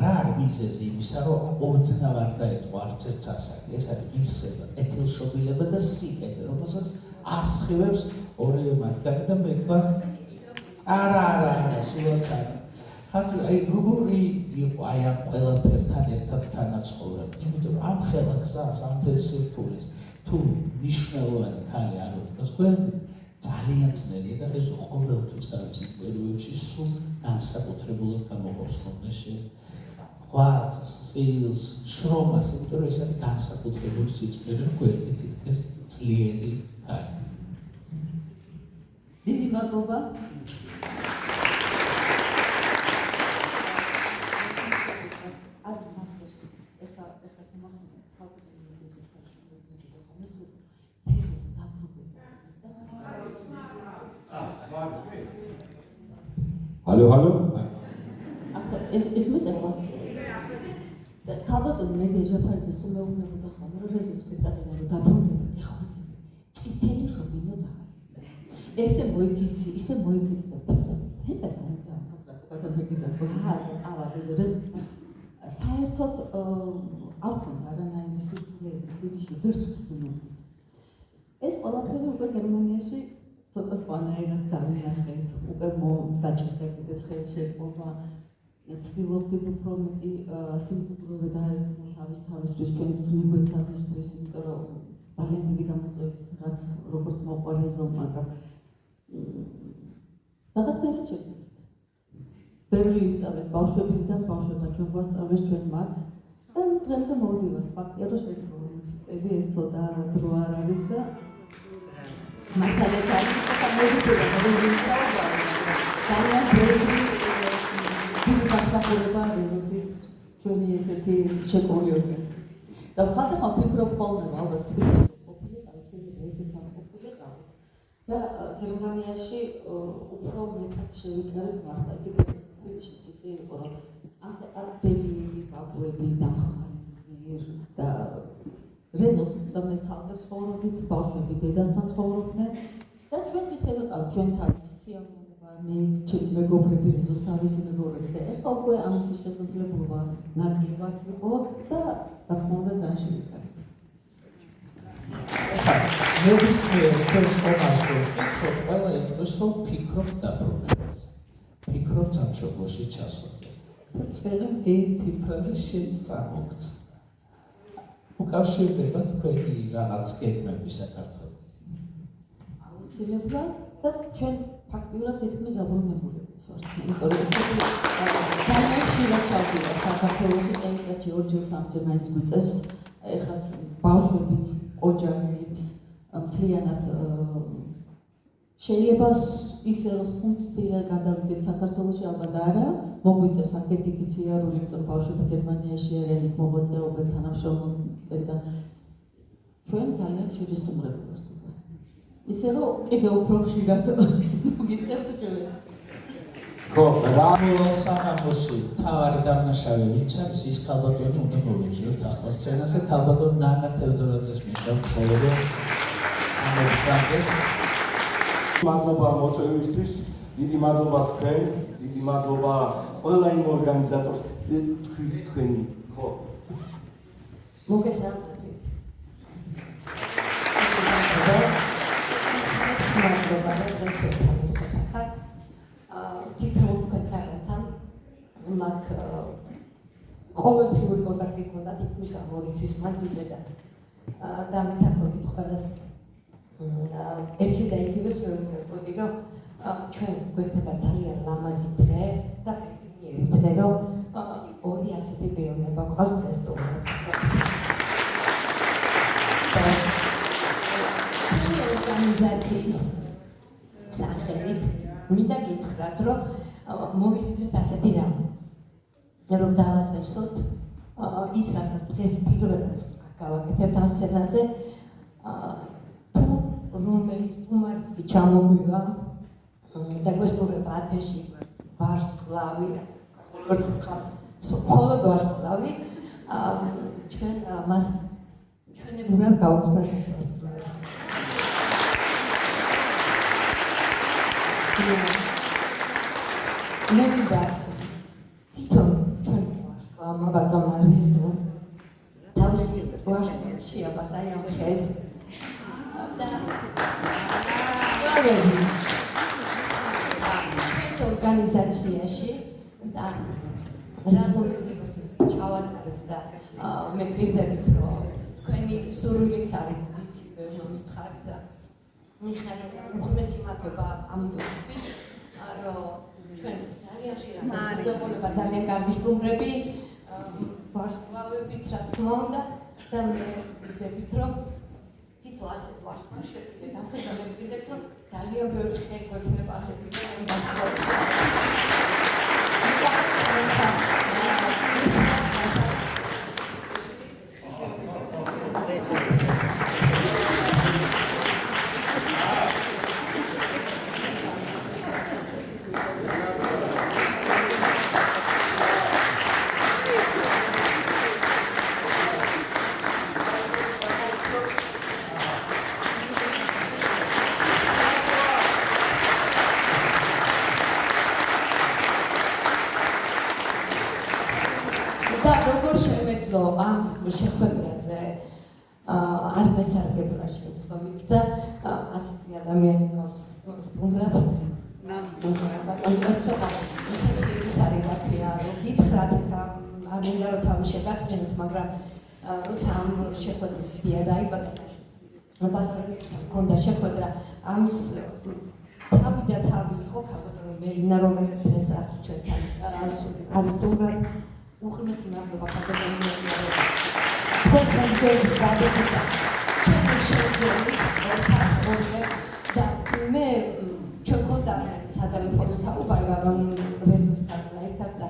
რა არის მიზეზი იმისა რომ ოდნავ არ დაეტყო არც ერთ ასაკი ეს არის ღირსება ეთილშობილება და სიკეთე რომელსაც ასხივებს ორივე მათგანი და მე გვარ არა სულაც არა ხათუ აი როგორი იყო აი ამ ყველაფერთან ერთად თანაცხოვრება იმიტომ რომ ამ ხელა გზას ამ დესერტულის თუ მნიშვნელოვანი ქალი არ ვთქვას გვერდით ძალიან ძნელია და ეს ყოველთვის თავის ინტერვიუებში სულ განსაკუთრებულად გამოყობს ხოლმე ღვაწლს, შრომას, იმიტომ რომ ეს არის განსაკუთრებული სიძველე გვერდით ეს ძლიერი ქალი. დიდი მადლობა. ჰალო ახლა ეს მისება და ქალბატონი მედია ჯაფარიძე სულ მეუბნებოდა ხოლმე რომ ეს სპექტაკლი რომ დაბრუნდება ეხოთი წითელი ღვინო და ესე მოიქცი ისე მოიქცი და ფერად და გადამეკიდათ რომ წავადეს ეს საერთოდ არ ქონდა არანაირი სირთულეები თბილისში ვერ სულწნობდით ეს ყველაფერი უკვე გერმანიაში ცოტა სხვანაირად დავინახეთ უკვე დაჭერდებით ეს ხელშეწყობა ცდილობდით უფრო მეტი სიმკვრივე დაერქვა თავისთვის ჩვენს მიგვეცადისთვის იმიტომ რომ ძალიან დიდი გამოწვევით რაც როგორც მოყოლეზო მაგრამ რაღაცნაირად შევდით ბევრი ვისწავლეთ ბავშვებისგან ბავშვებმა ჩვენ გვასწავლეს ჩვენ მათ და დღემდე მოვდივარ ფაქტია რომ შეიძლება წელი ეს ცოტა დრო არ არის და მართალია მოვიდოდა რომ ვისწავლე ძალიან ბევრი დიდი გასახურება რეზოსის ჩვენი ესეთი შეკრებილობა და ხალხმა ფიქრობ ხოლმე ალბათ თბილისში ყოფილიყავით ჩვენი რეზიდენტი ყოფილიყავით და გერმანიაში უფრო მეტად შევიკარეთ მართლა თბილისშიც ისე იყო რომ არტები ბაბუები დამხმარებდნენ და რეზოს და მე ცალკე ცხოვრობდით ბავშვები დედასთან ცხოვრობდნენ და ჩვენც ისე ვიყავით ჩვენ თავისი სიამოვნებანი მეგობრები რეზოს თავისი მეგობრები და ეხლა უკვე ამის შესაძლებლობა ნაკლებად იყო და რა თქმა უნდა ძალიან შევიკარეთ ნებისმიერ ჩვენს კომანში ვფიქრობ ყველა იგდოს რომ ფიქრობ დაბრუნებას ფიქრობ სამშობლოში ჩასვლაზე და წერენ ერთი ფრაზე შენც წამოგწდა უკავშირდება თქვენი რაღაც გეგმები საქართველოს აუცილებლად და ჩვენ ფაქტიურად თითქმის დაბრუნებულებით ვართ იმიტომ რომ ისეთი ძალიან ხშირად ჩავდივართ საქართველოში წელიწადში ორჯერ სამჯერ მაინც გვიწევს ეხლა ბავშვებით ოჯახით მთლიანად შეიძლება ისე რომ სუნთბილად გადავიდეთ საქართველოში ალბათ არა მოგვიწევს აქეთ იქ ციარული იმიტომ ბავშვები გერმანიაში არიან იქ მოღვაწეობენ თანამშრომლობენ და ჩვენ ძალიან ხშირი სტუმრები ვართ ისე რომ კიდევ უფრო ხშირად მოგიწევთ ჩვენ ხო რა სანამოსი თავარი დამნაშავე ვინც არის ის ქალბატონი უნდა მოვიძიოთ ახლა სცენაზე ქალბატონი ნანა თევდორაძეს მინდა ხოლმე რომ ამოგზავნეს მადლობა მოწვევისთვის, დიდი მადლობა თქვენ, დიდი მადლობა ყველა იმ ორგანიზატორს, თქვენი, ხო. მოგესალმებით. ეს მადლობა რა ჩვენთან ვიყავთ. თითოეულ კონტაქტთან მაგ ყოველდღიური კონტაქტი ქონდა თითქმის ამ ორი თვის მანძილზე და მეთანხმებით ყველას ერთი და იგივე ვეუბნებოდი რომ ჩვენ გვექნება ძალიან ლამაზი დღე და პეპინიერი დღე რომ ორი ასეთი პიროვნება გვყავს დღესდღეობით და ორგანიზაციის სახელით მინდა გითხრათ რომ მოვიხილეთ ასეთი რამ რომ დავაწესოთ ის რასაც დღეს პირველად გავაკეთებთ ამ სცენაზე რომელიც უმარიც კი ჩამოგვივა და გვესტუმრება ათენში ვარსკვლავი როგორც ხავს მხოლოდ ვარსკვლავი ჩვენ მას ჩვენებურად გავხსნათ ეს ვარსკვლავი მე მინდა თვითონ ჩვენ ვარსკვლავმა ბატონ მარიესო თავისი ვარსკვლავი შეაბას აი ამ ხეს ჩვენს ორგანიზაციაში და რამონიზებისთვის ჩავატარეთ და მე პირდებით რომ თქვენი სურვილიც არის ვიცი რომ მითხართ და მიხარით უმეტესი მადლობა ამ დროისთვის რომ ჩვენ ძალიან ხშირად მოგებულება ძალიან კარგი სტუმრები ვარსკვლავებიც რა თქმა უნდა და მე ვიდებით რომ ასეთ ვარსკვლავს შეგვიძლია დამხეს და მე ვფიქრობ რომ ძალიან ბევრი ხე გვექნება ასეთი ვარსკვლავი. და როგორ შემეძლო ამ შეხვედრაზე არ მესარგებლა შეხვედრით და ასეთი ადამიანი მოს უნდათ ბატონოს ცოტა ისეთი ის არის რაფია რომ გითხრათ არ მინდა რომ თავი შეგაწყენოთ მაგრამ როცა ამ შეხვედრის დია დაიბადა ბატონის მქონდა შეხვედრა ამის თავი და თავი იყო ქალბატონო მელინა რომელიც დღეს ჩვენთან არის უბრალოდ უხმეს მადლობა ქალბატონო პროცესს გადაგიხდა ჩვენი შეძლებიც ერთად მოვლე და მე ჩვენ გქონდა სადელეფონო საუბარი ბატონ რეზოსთან ერთად და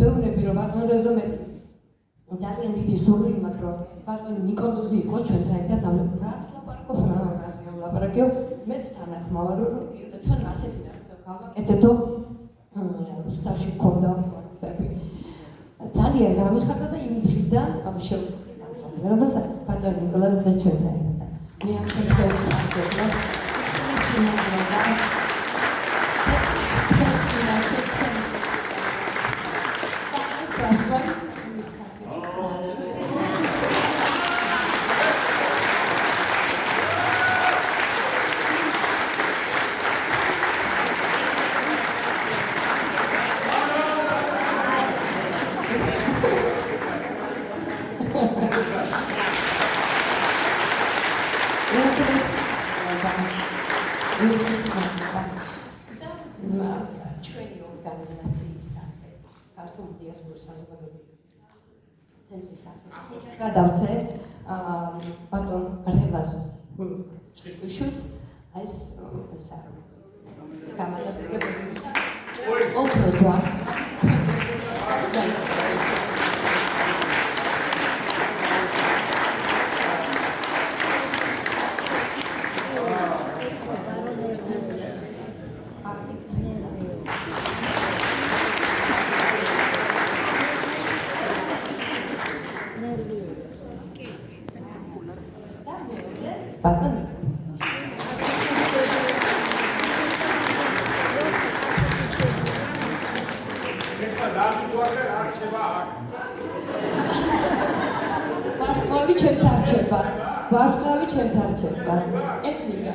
ვეუბნები რომ ბატონ რეზო მე ძალიან დიდი სურვილი მაქვს რომ ბატონი ნიკოლოზი იყოს ჩვენთან ერთად ამ რას ლაპარაკობ რაზე ლაპარაკიო მეც თანახმავარ რომ ჩვენ ასეთი რაღაცა გავაკეთეთო რუსთავში გქონდა ვარცხები ძალიან გამიხარდა და იმ დღიდან შევხვდა ბატონ ნიკოლოზი დღეს ჩვენთან ერთად მე ამ შემთხვევაში საერთოდ ჩვენი ორგანიზაციის ქართული დიასპორის საზოგადოების ცენტრის გადავწე ბატონ რევას ჭრიკვიშვილს ეს გამადასტურებელს ოქროს ვარ ბატონი ვარსკვლავი ჩემთან რჩება ვარსკვლავი ჩემთან რჩება ეს მიგა